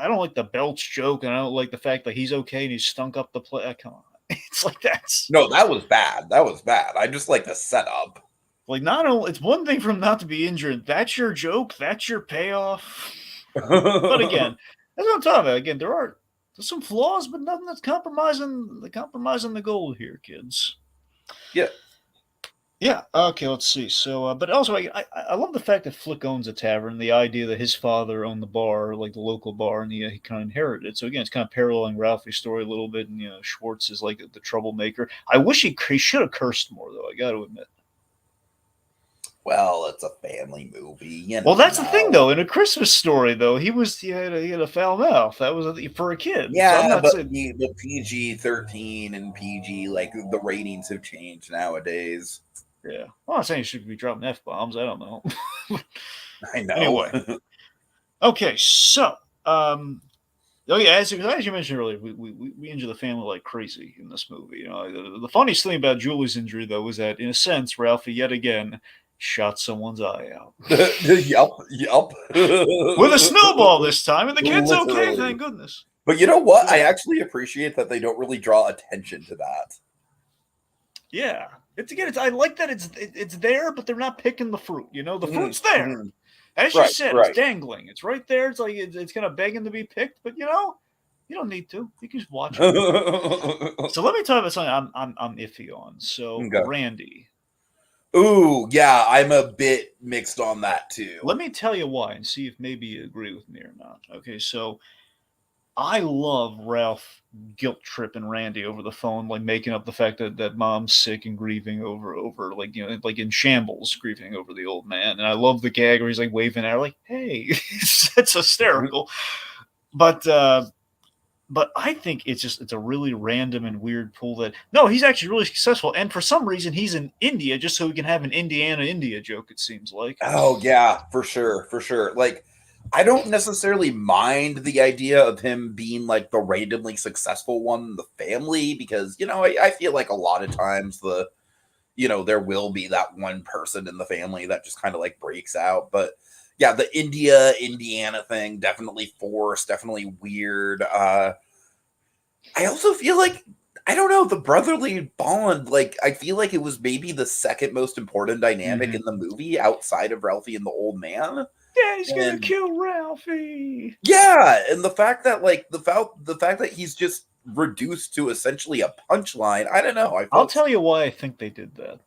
don't like the belch joke, and I don't like the fact that he's okay and he stunk up the play. Come on, it's like that's No, that was bad. That was bad. I just like the setup. like, not only it's one thing for him not to be injured. That's your joke. That's your payoff. But again, that's what I'm talking about. Again, there's some flaws, but nothing that's compromising the goal here, kids. Yeah. Yeah. Okay. Let's see. So, but also, I love the fact that Flick owns a tavern. The idea that his father owned the bar, like the local bar, and he kind of inherited it. So again, it's kind of paralleling Ralphie's story a little bit. And Schwartz is like the troublemaker. I wish he should have cursed more, though. I got to admit. Well, it's a family movie, Well, that's the thing, though. In A Christmas Story, though, he had a foul mouth. That was for a kid. So I'm Yeah, not but saying the PG-13 and PG, like the ratings have changed nowadays. Yeah. Well, I'm not saying you should be dropping F bombs. I don't know. I know. Anyway. Okay, so oh yeah, as you mentioned earlier, we injure the family like crazy in this movie. The funniest thing about Julie's injury though is that in a sense, Ralphie yet again shot someone's eye out. Yup. With a snowball this time, and the kid's okay, Literally. thank goodness. But you know what? I actually appreciate that they don't really draw attention to that. Yeah. I like that it's there, but they're not picking the fruit. The fruit's there. Mhm. As you Right, said, right. it's dangling. It's right there. It's like it's kind of begging to be picked, but you don't need to. You can just watch it. So let me tell you about something I'm iffy on. So Okay. Randy. Ooh, yeah, I'm a bit mixed on that too. Let me tell you why and see if maybe you agree with me or not. Okay, so I love Ralph guilt tripping Randy over the phone, like making up the fact that mom's sick and grieving over like like in shambles, grieving over the old man. And I love the gag where he's like waving at her, like, "Hey," it's hysterical. But I think it's a really random and weird pull that no, he's actually really successful, and for some reason he's in India just so he can have an India joke. It seems like. Oh yeah, for sure, for sure. Like, I don't necessarily mind the idea of him being like the randomly successful one in the family because I feel like a lot of times there will be that one person in the family that just kind of like breaks out. But yeah, the Indiana thing definitely forced, definitely weird. I also feel like I don't know the brotherly bond. Like I feel like it was maybe the second most important dynamic in the movie outside of Ralphie and the old man. Daddy's gonna kill Ralphie. Yeah, and the fact that like the fact that he's just reduced to essentially a punchline. I don't know. I'll tell you why I think they did that.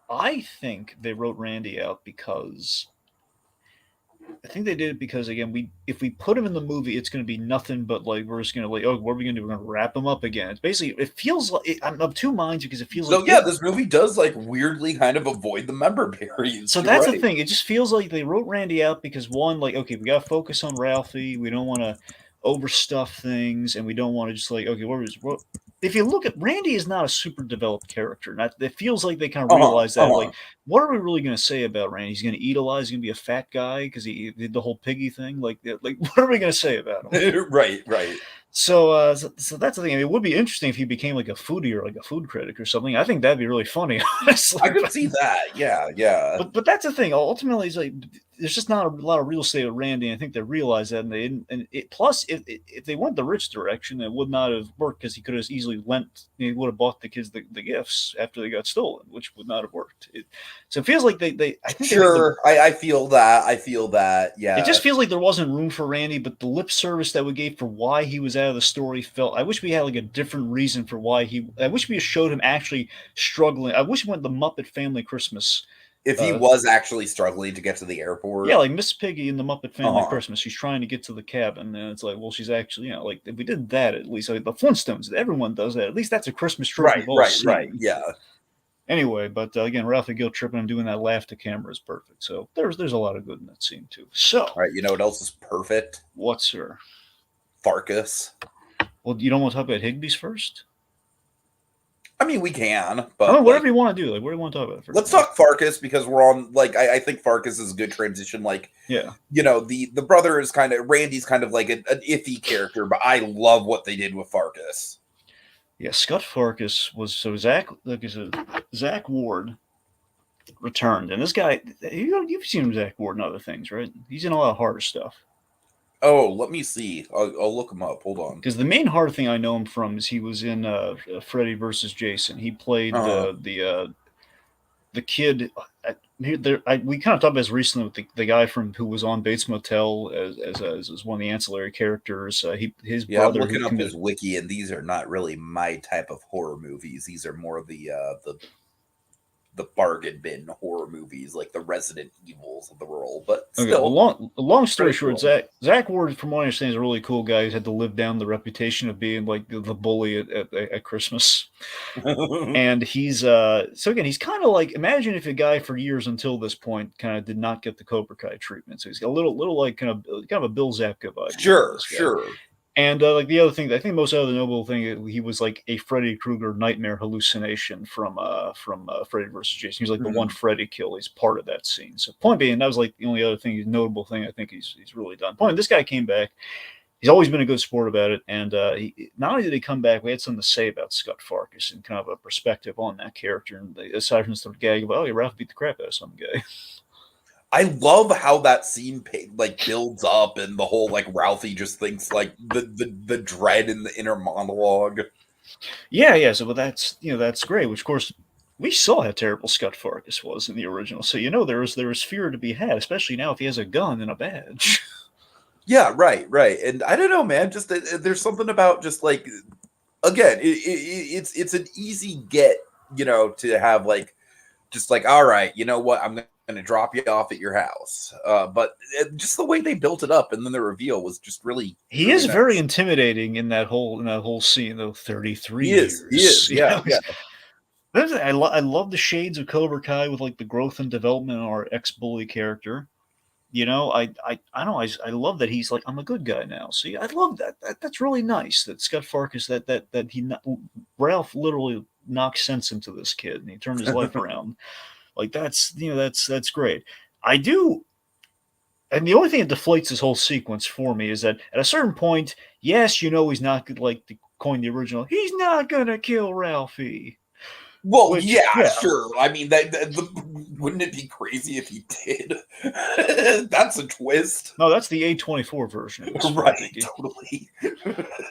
I think they wrote Randy out because I think they did it because again, if we put him in the movie, it's going to be nothing but like we're just going to like, oh, what are we going to do? We're going to wrap him up again. It's basically it feels like I'm of two minds because it feels So like yeah, this movie does like weirdly kind of avoid the member periods. So that's the thing. It just feels like they wrote Randy out because one, like, okay, we got to focus on Ralphie. We don't want to overstuff things, and we don't want to just like, okay, what? If you look at Randy, is not a super developed character. It feels like they kind of realize that, like, what are we really going to say about Randy? He's going to eat a lot. He's going to be a fat guy because he did the whole piggy thing. Like, what are we going to say about him? Right. So that's the thing. I mean, it would be interesting if he became like a foodie or like a food critic or something. I think that'd be really funny, honestly. I could see that. Yeah. But that's the thing. Ultimately, it's like there's just not a lot of real estate with Randy. And I think they realized that, and they didn't. And plus, if they went the rich direction, it would not have worked because he could have easily lent. He would have bought the kids the gifts after they got stolen, which would not have worked. So it feels like they. I think sure. I feel that. I feel that. Yeah. It just feels like there wasn't room for Randy, but the lip service that we gave for why he was out of the story felt. I wish we had like a different reason for why he. I wish we showed him actually struggling. I wish we went the Muppet Family Christmas. If he was actually struggling to get to the airport. Yeah, like Miss Piggy in the Muppet Family Christmas. She's trying to get to the cabin, and it's like, well, she's actually, like, if we did that at least, like the Flintstones, everyone does that. At least that's a Christmas trope we've all seen. Right. Yeah. Anyway, but again, Ralphie guilt tripping and doing that laugh to camera is perfect. So there's a lot of good in that scene too. So All right, you know what else is perfect? what's her? Farkas. Well, you don't want to talk about Higby's first? I mean, we can, I mean, but whatever like, you want to do. Like, what do you want to talk about first? let's talk Farkas because we're on. Like, I think Farkas is a good transition. Like, Yeah, you know, the brother is kind of Randy's kind of like an iffy character, but I love what they did with Farkas. yeah. Scott Farkus was so Zach. Like I said, Zach Ward returned, and this guy, you've seen Zach Ward in other things, right? He's in a lot of horror stuff. Oh, let me see. I'll look him up. Hold on. Because the main horror thing I know him from is he was in Freddy versus Jason. He played Uh, the kid. We kind of talked about this recently with the guy from who was on Bates Motel as one of the ancillary characters. His yeah, I'm brother who looking up committed. his wiki, and these are not really my type of horror movies. These are more the bargain bin horror movies, like the Resident Evils of the world. But Okay, well, still, long story pretty short, cool. Zach Ward, from what I understand, is a really cool guy. He's had to live down the reputation of being like the bully at Christmas. And he's so again, he's kind of like, imagine if a guy for years until this point kind of did not get the Cobra Kai treatment. So he's got a little like kind of a Bill Zabka vibe going on Sure, this guy. sure. And like the other thing, I think most other notable thing, he was like a Freddy Krueger nightmare hallucination from Freddy versus Jason. He's like the one Mhm. Freddy kill. He's part of that scene. So point being, that was like the only other thing, notable thing I think he's really done. Point, this guy came back. He's always been a good sport about it, and not only did he come back, we had something to say about Scott Farkus and kind of a perspective on that character. And aside from sort of gag about, oh, yeah, Ralph beat the crap out of some guy. I love how that scene like builds up, and the whole like Ralphie just thinks like the dread in the inner monologue. Yeah, yeah. So, but that's great. Which, of course, we saw how terrible Scott Farkus was in the original. So there was fear to be had, especially now if he has a gun and a badge. Yeah, right, right. And I don't know, man. Just there's something about just like again, it's an easy get, you know, to have like just like all right, you know what, I'm gonna drop you off at your house. But just the way they built it up, and then the reveal was just really He really is very nice. intimidating in that whole scene, though. 33 He years, is, yeah, yeah. I love the shades of Cobra Kai with like the growth and development of our ex bully character. I know I love that he's like, I'm a good guy now. See, I love that's really nice that Scott Farkus that Ralph literally knocked sense into this kid and he turned his life around. Like that's great. I do, and the only thing that deflates this whole sequence for me is that at a certain point, yes, he's not good, like to coin the original. He's not gonna kill Ralphie. Well, Which, yeah, yeah, sure. I mean, wouldn't it be crazy if he did? That's a twist. no, that's the A24 version of this film, Right, Tiki. totally.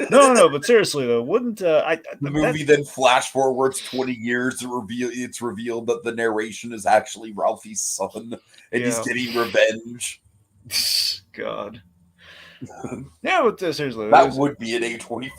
No, no, but seriously though, wouldn't The that movie then flash forwards 20 years to it's revealed that the narration is actually Ralphie's son and he's yeah. getting revenge. God. Yeah, but seriously, That would be an A24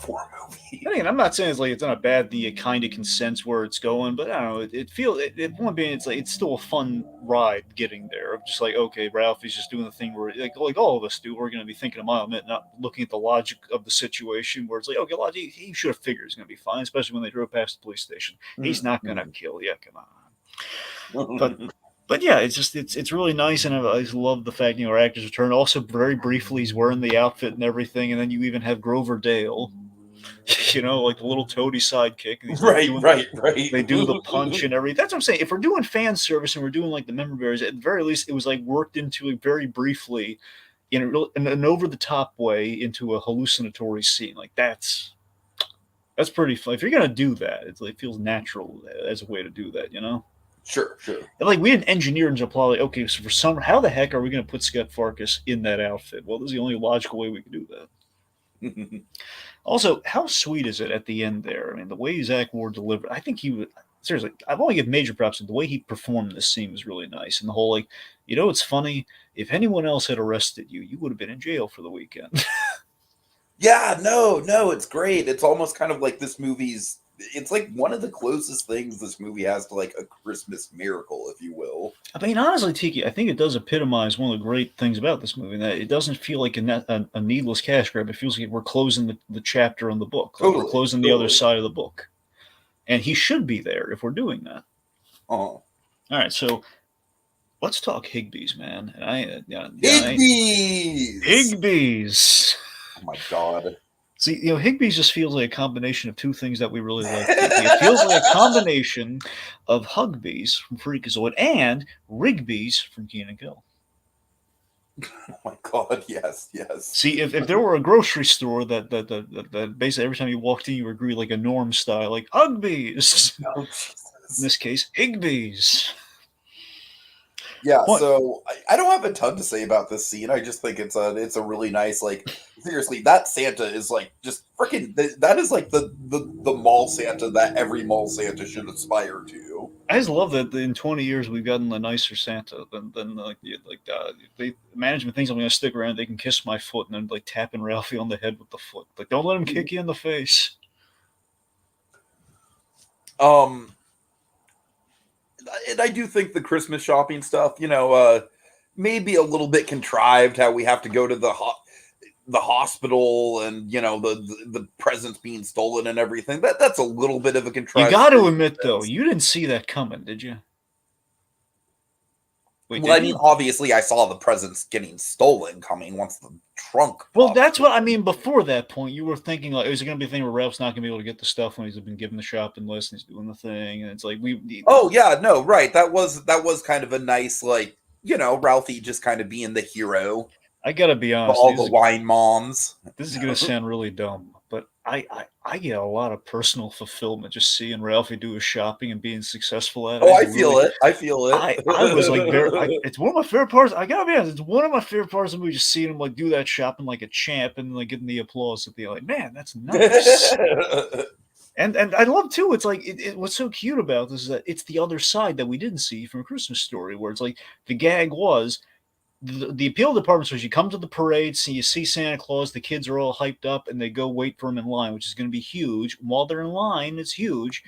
movie. again, I'm not saying it's like it's not bad. It kind of can sense where it's going, but I don't know. It feels it one being it's like it's still a fun ride getting there. Of just like, okay, Ralph is just doing the thing where like all of us do. We're going to be thinking a mile a minute, not looking at the logic of the situation. Where it's like, okay, logic, he should have figured it's going to be fine, especially when they drove past the police station. He's not going to kill you. Come on. But yeah, it's really nice, and I just love the fact our actors return. Also, very briefly, he's wearing the outfit and everything, and then you even have Grover Dale, like the little toady sidekick, and he's like Right, doing right, right. they do the punch and everything. That's what I'm saying. If we're doing fan service and we're doing like the member berries, at the very least, it was like worked into it very briefly in an over the top way into a hallucinatory scene. Like that's pretty fun. If you're gonna do that, it feels natural as a way to do that. Sure, sure. And like we didn't engineer into apply. Like, okay, so how the heck are we gonna put Scott Farkus in that outfit? Well, this is the only logical way we can do that. Also, how sweet is it at the end there? I mean, the way Zach Ward delivered, I think he was seriously. I've only given major props to the way he performed this scene was really nice, and the whole like, it's funny. If anyone else had arrested you, you would have been in jail for the weekend. Yeah, no, it's great. It's almost kind of like this movie's. It's like one of the closest things this movie has to like a Christmas miracle, if you will. I mean, honestly, Tiki, I think it does epitomize one of the great things about this movie that it doesn't feel like a needless cash grab. It feels like we're closing the chapter on the book, like we're Totally, closing the other totally. side of the book, and he should be there if we're doing that. Oh, All right, so let's talk Higbees, man. And Higbees. Higbees. Oh my god. See, Higbees just feels like a combination of two things that we really like. It feels like a combination of Hugbees from Freakazoid and Rigbees from Keen and Kel. Oh my god. Yes. Yes. See, if there were a grocery store that basically every time you walked in you were greeted like a norm style, like Hugbees. Oh In Jesus. this case, Higbees. Yeah, What? so I don't have a ton to say about this scene. I just think it's a really nice, like, seriously, that Santa is like just freaking that is like the mall Santa that every mall Santa should aspire to. I just love that in 20 years we've gotten a nicer Santa than the management thinks I'm going to stick around. They can kiss my foot and then like tapping Ralphie on the head with the foot. Like, don't let him kick you in the face. Um, and I do think the Christmas shopping stuff, maybe a little bit contrived. How we have to go to the hospital and the presents being stolen and everything. That's a little bit of a You contrived. got to admit though, you didn't see that coming, did you? Wait, Well, I did mean, you? obviously, I saw the presents getting stolen coming once the trunk Well, popped. that's what I mean. Before that point, you were thinking like, is it going to be a thing where Ralph's not going to be able to get the stuff when he's been given the shopping list and he's doing the thing, and it's like Oh yeah, no, right. That was kind of a nice, like, Ralphie just kind of being the hero I got to be for honest. all the wine moms. This is going to sound really dumb, but I get a lot of personal fulfillment just seeing Ralphie do his shopping and being successful at it. Oh, I feel it. I feel it. I was like it's one of my favorite parts. I gotta be honest, it's one of my favorite parts of the movie. Just seeing him like do that shopping like a champ and like getting the applause at the end. Like, man, that's nice. And I love too. It's like what's so cute about this is that it's the other side that we didn't see from A Christmas Story, where it's like the gag was the appeal department was you come to the parade, so you see Santa Claus, the kids are all hyped up, and they go wait for him in line, which is going to be huge. While they're in line, it's huge.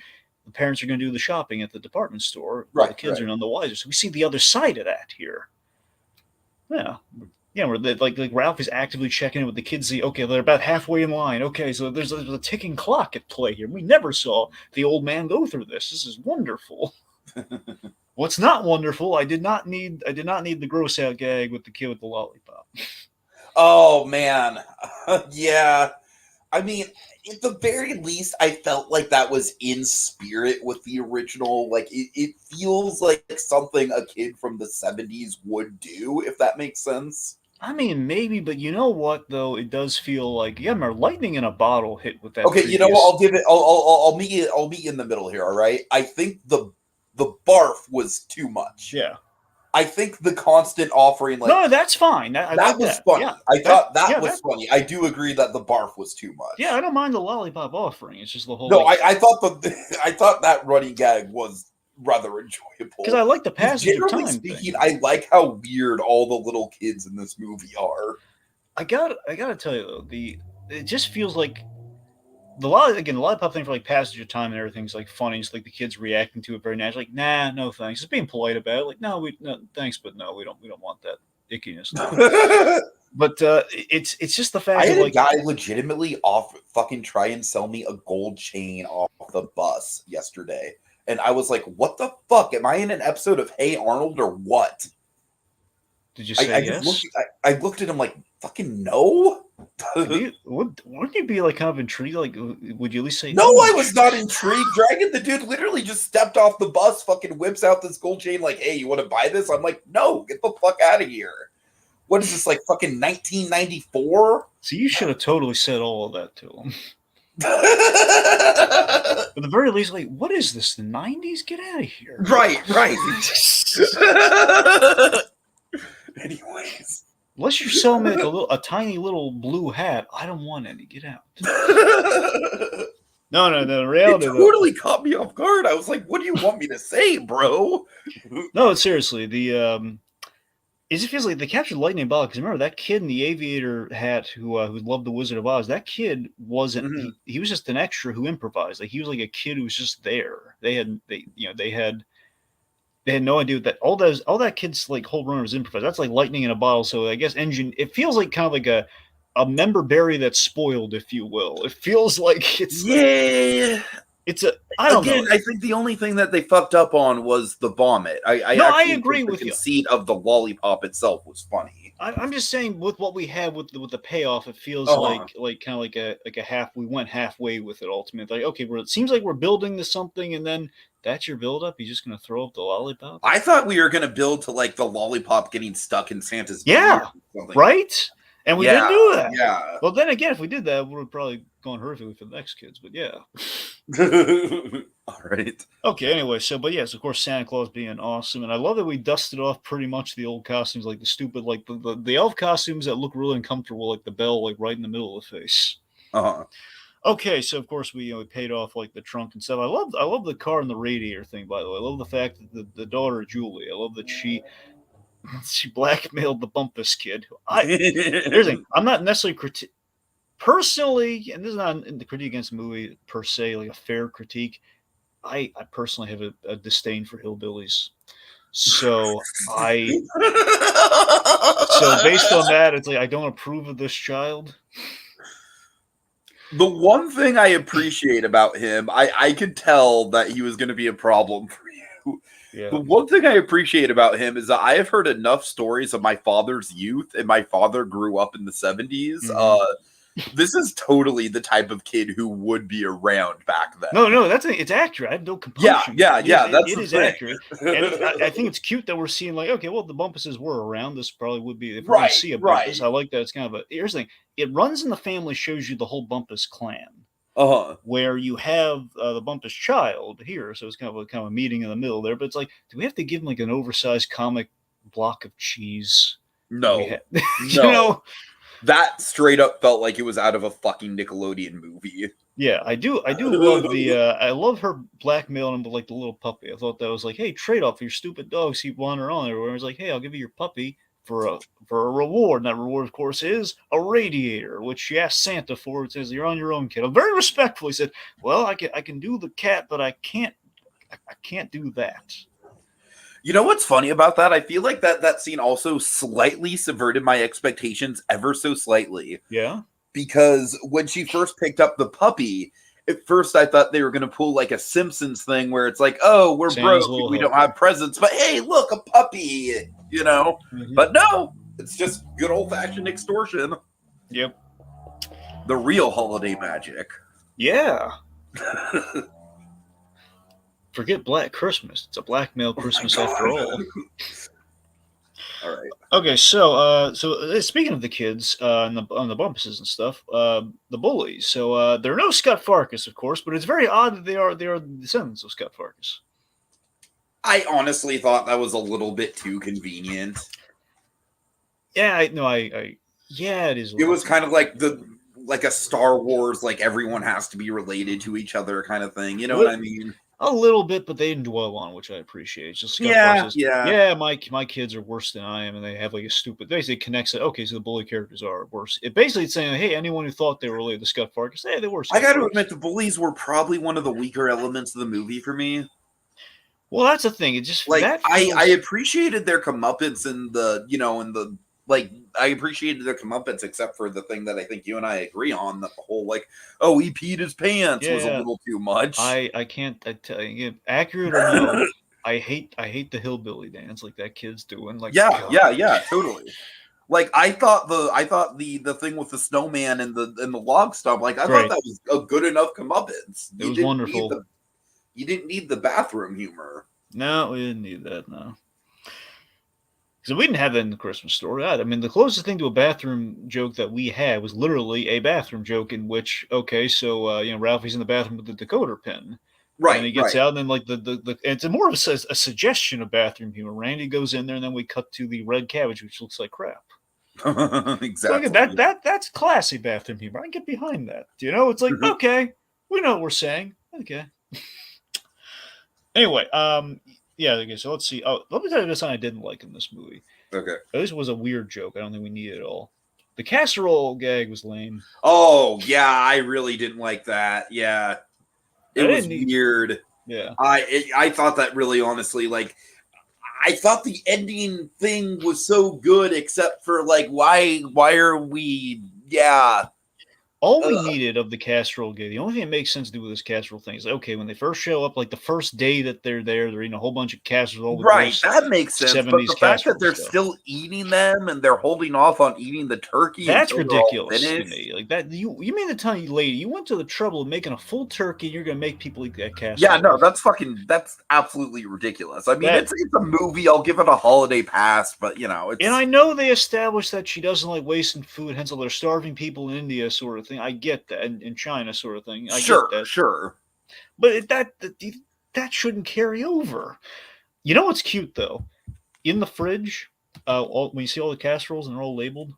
The parents are going to do the shopping at the department store, while the Right, kids right. are none the wiser. So we see the other side of that here. Yeah, yeah, where like Ralph is actively checking in with the kids. See, okay, they're about halfway in line. Okay, so there's a ticking clock at play here. We never saw the old man go through this. This is wonderful. What's not wonderful? I did not need the gross out gag with the kid with the lollipop. Oh man, yeah. I mean, at the very least, I felt like that was in spirit with the original. Like it feels like something a kid from the '70s would do, if that makes sense. I mean, maybe, but you know what? Though it does feel like yeah, remember lightning in a bottle hit with that Okay, you know what? previous. I'll give it. I'll meet you in the middle here. All right. I think the barf was too much. Yeah. I think the constant offering, like, No, that's fine. I that like was that. funny. Yeah. I thought that Yeah, was funny. I do agree that the barf was too yeah. much. I don't mind the lollipop offering. It's just the whole No, like I thought I thought that running gag was rather because I enjoyable. like the Because passage of generally time speaking, thing. I like how weird all the little kids in this movie are. I gotta tell you though, it just feels like the lollipop thing for like passage of time and everything's like funny. Just like the kids reacting to it very naturally. Like, nah, no thanks. Just being polite about it. Like, no, thanks, but no, we don't want that ickiness. No. I But it's just the fact had of a like guy legitimately off fucking try and sell me a gold chain off the bus yesterday. And I was like, what the fuck? Am I in an episode of Hey Arnold or what? did you I, say I just yes? looked I looked at him like, fucking no? Wouldn't you be like kind of intrigued? Like, would you at least say No, no? I was not intrigued. Dragon, the dude literally just stepped off the bus, fucking whips out this gold chain, like, hey, you want to buy this? I'm like, no, get the fuck out of here. What is this, like fucking 1994? So you should have totally said all of that to him. At the very least, like, what is this? The '90s? Get out of here. Right. Anyways. Unless you're selling me like a tiny little blue hat, I don't want any. Get out. No. It Reality though. totally caught me off guard. I was like, what do you want me to say, bro? No, seriously. It just feels like they captured lightning ball because remember that kid in the aviator hat who loved the Wizard of Oz. That kid wasn't. He was just an extra who improvised. Like he was like a kid who was just there. They had no idea that all that kid's like whole run was improvised. That's like lightning in a bottle. So I guess engine. It feels like kind of like a member berry that's spoiled, if you will. It feels like it's Yeah. I don't know. Again, I think the only thing that they fucked up on was the vomit. I No, I actually agree think the with you. conceit of the lollipop itself was funny. I'm just saying with what we have with the payoff, it feels Uh-huh. like kind of like a half. We went halfway with it ultimately. Like okay, it seems like we're building to something, and then that's your build up. You're just gonna throw up the lollipop. I thought we were gonna build to like the lollipop getting stuck in Santa's beard Yeah, or something. right. And we didn't Yeah, do that. yeah. Well, then again, if we did that, we would have probably gone horrifically for the next kids. But yeah. All right. Okay. Anyway, but yes, of course, Santa Claus being awesome, and I love that we dusted off pretty much the old costumes, like the stupid, like the elf costumes that look really uncomfortable, like the bell, like right in the middle of the face. Uh-huh. Okay, so of course we we paid off like the trunk and stuff. I love the car and the radiator thing. By the way, I love the fact that the daughter Julie. I love that she blackmailed the Bumpus kid. Here's the thing. I'm not necessarily personally, and this is not the critique against the movie per se, like a fair critique. I personally have a disdain for hillbillies. So based on that, it's like I don't approve of this child. The one thing I appreciate about him, I could tell that he was going to be a problem for you. Yeah. The one thing I appreciate about him is that I have heard enough stories of my father's youth, and my father grew up in the 70s. This is totally the type of kid who would be around back then. No, it's accurate. I have no compunction. Yeah. That's it is thing. accurate, and I think it's cute that we're seeing like, okay, well, the Bumpuses were around. This probably would be if we're going to see a Bumpus. I like that. It's kind of a here's the thing. It runs in the family, shows you the whole Bumpus clan. Where you have the Bumpus child here, so it's kind of a meeting in the middle there. But it's like, do we have to give him like an oversized comic block of cheese? No, you know. That straight up felt like it was out of a fucking Nickelodeon movie. Yeah, I do love I love her blackmailing him with like the little puppy. I thought that was like, hey, trade off your stupid dogs keep wandering on everywhere. I was like, hey, I'll give you your puppy for a reward. And that reward, of course, is a radiator, which she asked Santa for. It says, you're on your own, kid. I'm very respectfully said, well, I can do the cat, but I can't do that. You know what's funny about that? I feel like that scene also slightly subverted my expectations ever so slightly. Yeah. Because when she first picked up the puppy, at first I thought they were going to pull like a Simpsons thing where it's like, oh, we're Santa's broke, we don't have presents, but hey, look, a puppy, you know? Mm-hmm. But no, it's just good old-fashioned extortion. Yep. The real holiday magic. Yeah. Forget Black Christmas. It's a blackmail Christmas after all. All right. Okay, so speaking of the kids on the Bumpuses and stuff, the bullies. So they're no Scott Farkus, of course, but it's very odd that they are descendants of Scott Farkus. I honestly thought that was a little bit too convenient. Yeah, yeah, it is. It was kind of like a Star Wars, like everyone has to be related to each other kind of thing. You know what I mean? A little bit, but they didn't dwell on, which I appreciate. It's just Scott says, my kids are worse than I am, and they have like a stupid. Basically, connects it. Okay, so the bully characters are worse. It basically saying, hey, anyone who thought they were related to Scott Farkus, hey, they were. I got to admit, the bullies were probably one of the weaker elements of the movie for me. Well, that's the thing. It just like I appreciated their comeuppance I appreciated their comeuppance, except for the thing that I think you and I agree on, that the whole like, oh, he peed his pants was a little too much. I can't tell you, accurate or no. I hate the hillbilly dance like that kid's doing. Like yeah, totally. Like I thought the thing with the snowman and the log stump, like I thought that was a good enough comeuppance. It was wonderful. You didn't need the bathroom humor. No, we didn't need that. No. Because we didn't have that in the Christmas Story. I mean, the closest thing to a bathroom joke that we had was literally a bathroom joke in which, Ralphie's in the bathroom with the decoder pin. Right. And he gets out, and then, like, it's more of a suggestion of bathroom humor. Randy goes in there, and then we cut to the red cabbage, which looks like crap. Exactly. So that's classy bathroom humor. I can get behind that. You know, it's like, okay, we know what we're saying. Okay. Anyway, okay, so let's see. Oh, let me tell you this one I didn't like in this movie. Okay. This was a weird joke. I don't think we need it all. The casserole gag was lame. Oh, yeah, I really didn't like that. Yeah. It was weird. Yeah. I thought that really honestly, like, I thought the ending thing was so good, except for, like, why are we, yeah. All we needed of the casserole gig, the only thing that makes sense to do with this casserole thing is, okay, when they first show up, like the first day that they're there, they're eating a whole bunch of casseroles, all the Right, gross that makes sense, but 70s the fact that casserole they're stuff. still eating them and they're holding off on eating the turkey That's until they're all ridiculous to finished. me. Like that, you mean to tell me, lady, you went to the trouble of making a full turkey, and you're gonna make people eat that Yeah, no, casserole? that's absolutely ridiculous. I mean, That, it's a movie. I'll give it a holiday pass, but and I it's know they established that she doesn't like wasting food, hence all they're starving people in India, sort of thing. I get that, and in China, sort of thing. I get sure, that, sure. but that shouldn't carry over. You know what's cute though? In the fridge, when you see all the casseroles and they're all labeled,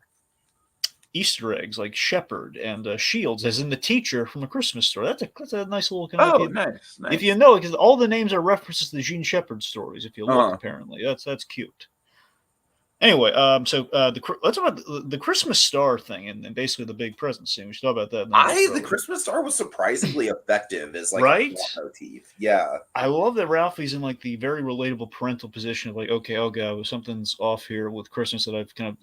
Easter eggs like Shepherd and Shields, as in the teacher from a Christmas story. That's a nice little kind of Oh, like nice, if you nice. know, because all the names are references to the Gene Shepherd stories. If you look, Uh-huh. apparently that's cute. Anyway, so let's talk about the Christmas star thing and basically the big present scene. We should talk about that, and then we'll The probably Christmas star was surprisingly effective as like a right. plot motif. Yeah. I love that Ralphie's in like the very relatable parental position of like, okay, oh god, something's off here with Christmas that I've kind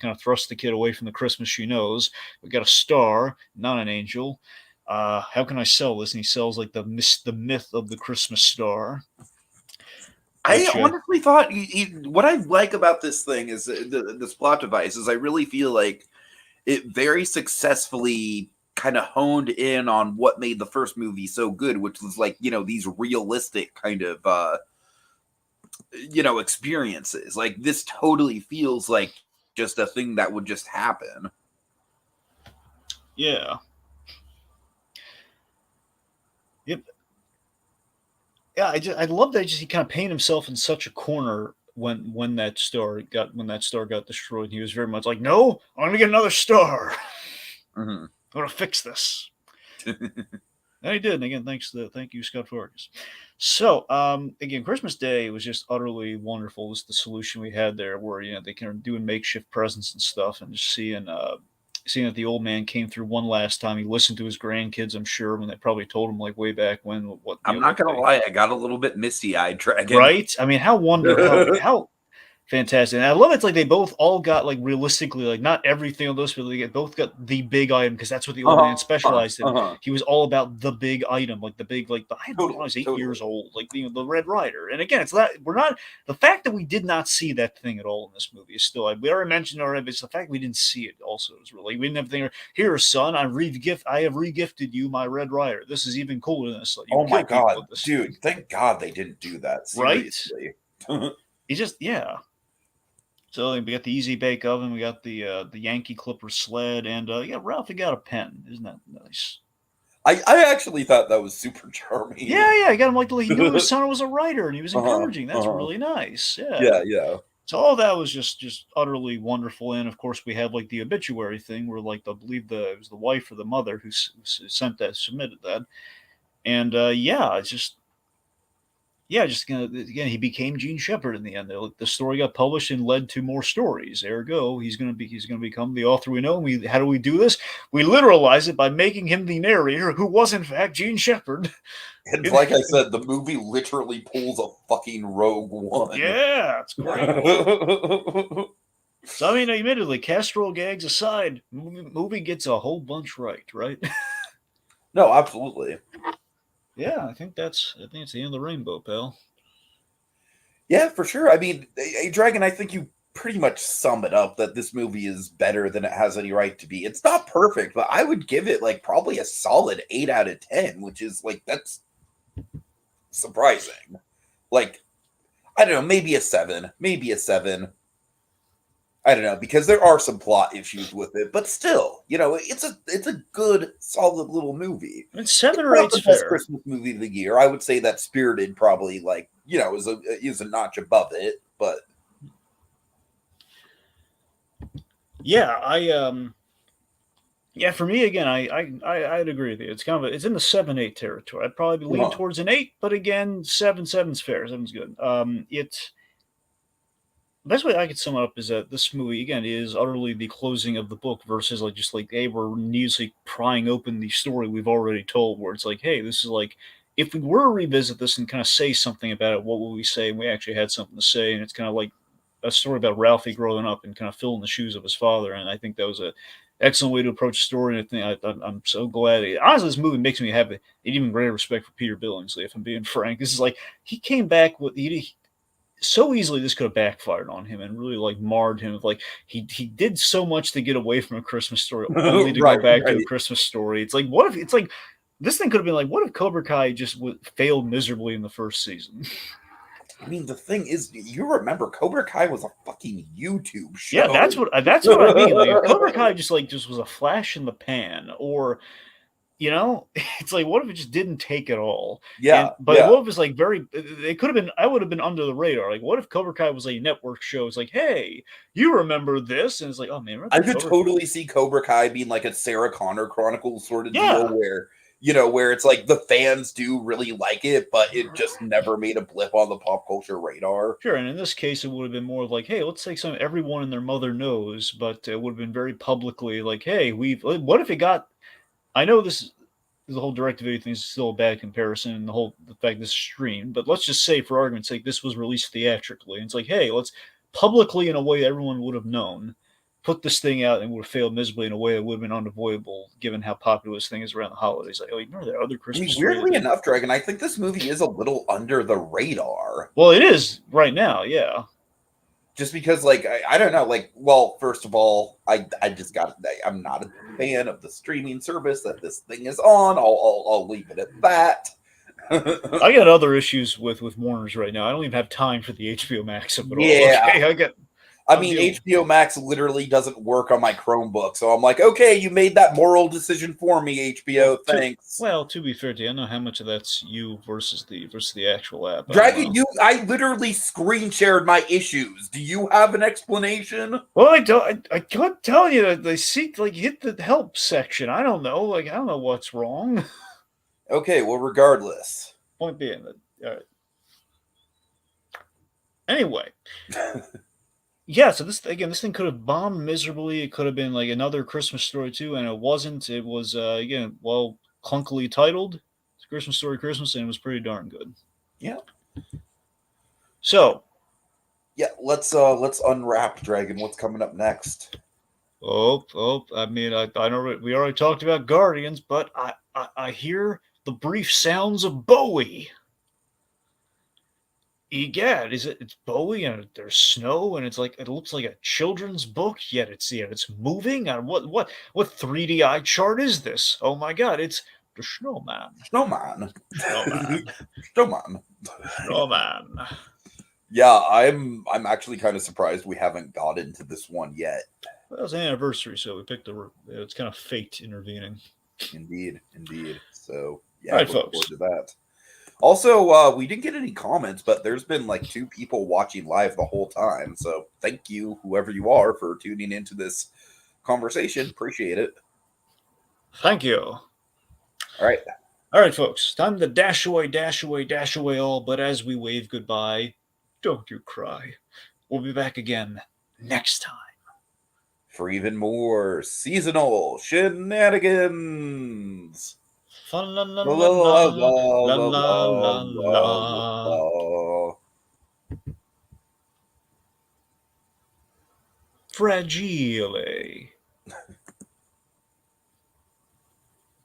of thrust the kid away from the Christmas she knows. We got a star, not an angel. How can I sell this? And he sells like the myth of the Christmas star, I which honestly thought what I like about this thing is this plot device is I really feel like it very successfully kind of honed in on what made the first movie so good, which was like, these realistic kind of experiences. Like this totally feels like just a thing that would just happen. yeah, yep, yeah. I love that he kind of painted himself in such a corner when that star got destroyed. He was very much like, no, I'm gonna get another star. Mhm. I'm gonna fix this. And he did. And again, thank you, Scott Farkas. So, again, Christmas Day was just utterly wonderful. This the solution we had there, where they kind of doing makeshift presents and stuff, and just seeing that the old man came through one last time. He listened to his grandkids, I'm sure, when they probably told him like way back when what I'm not what gonna they lie, I got a little bit misty eyed, Dragon. right. I mean, how fantastic. And I love it's like they both all got like realistically like not everything of those, but they both got the big item because that's what the old man Uh-huh, specialized in. uh-huh. He was all about the big item, like the big like I had one when I Totally, was 8 years totally. old, like the Red Rider. And again, it's not we're not the fact that we did not see that thing at all in this movie is still we already mentioned already, but it's the fact we didn't see it also is really we didn't have thing here, son. I have regifted you my Red Rider. This is even cooler than this. You Oh my kill people god, with this thing, dude! Thank God they didn't do that. right? Seriously. He just yeah. So we got the Easy Bake Oven, we got the Yankee Clipper sled, and yeah, Ralphie got a pen. Isn't that nice? I actually thought that was super charming. Yeah, I got him like he knew his son was a writer, and he was Uh-huh, encouraging. That's uh-huh. really nice. Yeah. Yeah, yeah. So all that was just utterly wonderful, and of course we have like the obituary thing, where like I believe it was the wife or the mother who submitted that, and yeah, it's just just gonna again, he became Gene Shepherd in the end. The story got published and led to more stories. Ergo, he's gonna become the author we know. How do we do this? We literalize it by making him the narrator, who was in fact Gene Shepherd. And like I said, the movie literally pulls a fucking Rogue One. Yeah, it's great. So I mean, admittedly, casserole gags aside, movie gets a whole bunch right? No, absolutely. Yeah, I think it's the end of the rainbow, pal. Yeah, for sure. I mean, Dragon, I think you pretty much sum it up that this movie is better than it has any right to be. It's not perfect, but I would give it like probably a solid 8 out of 10, which is like that's surprising. Like, I don't know, maybe a 7, maybe a 7. I don't know, because there are some plot issues with it, but still, it's a good, solid little movie. I mean, It's 7 or 8's not the best fair. Christmas movie of the year. I would say that Spirited probably is a notch above it, but Yeah, yeah, for me again, I'd agree with you. It's kind of it's in the 7-8 territory. I'd probably lean uh-huh. towards an 8, but again, seven's fair. Seven's good. It the best way I could sum it up is that this movie again is utterly the closing of the book versus like just like hey, we're needlessly prying open the story we've already told. Where it's like, hey, this is like if we were to revisit this and kind of say something about it, what would we say? And we actually had something to say, and it's kind of like a story about Ralphie growing up and kind of filling the shoes of his father. And I think excellent way to approach a story. And I'm so glad. Honestly, this movie makes me have an even greater respect for Peter Billingsley. If I'm being frank, this is like he came back with so easily this could have backfired on him and really like marred him. Like he did so much to get away from A Christmas Story, only to go Right, back to A right. Christmas Story. It's like what if it's like this thing could have been like what if Cobra Kai just failed miserably in the first season? I mean, the thing is, you remember Cobra Kai was a fucking YouTube Yeah, show. that's what I mean. Like if Cobra Kai just was a flash in the pan, or it's like what if it just didn't take at all? Yeah, And but yeah. what if it's like very? It could have been. I would have been under the radar. Like what if Cobra Kai was a network show? It's like, hey, you remember this? And it's like, oh man, remember I that could Cobra? totally see Cobra Kai being like a Sarah Connor Chronicles sort of deal Yeah, where, where it's like the fans do really like it, but it just never made a blip on the pop culture radar. sure. And in this case, it would have been more of like, hey, let's take some everyone and their mother knows, but it would have been very publicly like, hey, we've. What if it got? I know this the whole direct video thing is still a bad comparison, and the fact this is streamed. But let's just say, for argument's sake, this was released theatrically, and it's like, hey, let's publicly in a way everyone would have known, put this thing out, and would have failed miserably in a way that would have been unavoidable, given how popular this thing is around the holidays. Like, oh, you remember that other I Christmas mean, story that weirdly did? enough, Dragon, I think this movie is a little under the radar. Well, it is right now, yeah. Just because, like, I don't know, like, well, first of all, I just got I'm not a fan of the streaming service that this thing is on. I'll leave it at that. I got other issues with Warner's right now. I don't even have time for the HBO Max of it all. Yeah, Okay, I I'm mean, dealing. HBO Max literally doesn't work on my Chromebook, so I'm like, okay, you made that moral decision for me, HBO. Thanks. To be fair to you, I don't know how much of that's you versus the actual app. I don't Dragon, know. I literally screen shared my issues. Do you have an explanation? Well, I don't. I can't tell you that they seek like hit the help section. I don't know. Like I don't know what's wrong. Okay, well, regardless. Point being that. All right. Anyway, yeah. So this thing could have bombed miserably. It could have been like another Christmas Story too, and it wasn't. It was again, well, clunkily titled. It's Christmas Story Christmas, and it was pretty darn good. Yeah. So, Yeah, let's unwrap, Dragon. What's coming up next? I mean, I know we already talked about Guardians, but I hear the brief sounds of Bowie. Egad, it's Bowie and there's snow and it's like it looks like a children's book, yet it's moving. And what 3D eye chart is this? Oh my god, it's the snowman. Snowman. Snowman. Snowman. Snowman. Yeah, I'm actually kind of surprised we haven't got into this one yet. Well, it was an anniversary, so we picked it's kind of fate intervening. Indeed, indeed. So yeah, All right, look folks. forward to that. Also, we didn't get any comments, but there's been like 2 people watching live the whole time. So thank you, whoever you are, for tuning into this conversation. Appreciate it. Thank you. All right. All right, folks. Time to dash away all. But as we wave goodbye, don't you cry. We'll be back again next time. For even more seasonal shenanigans. Fa la la La la la la la la la la la la la la. la. Fragile.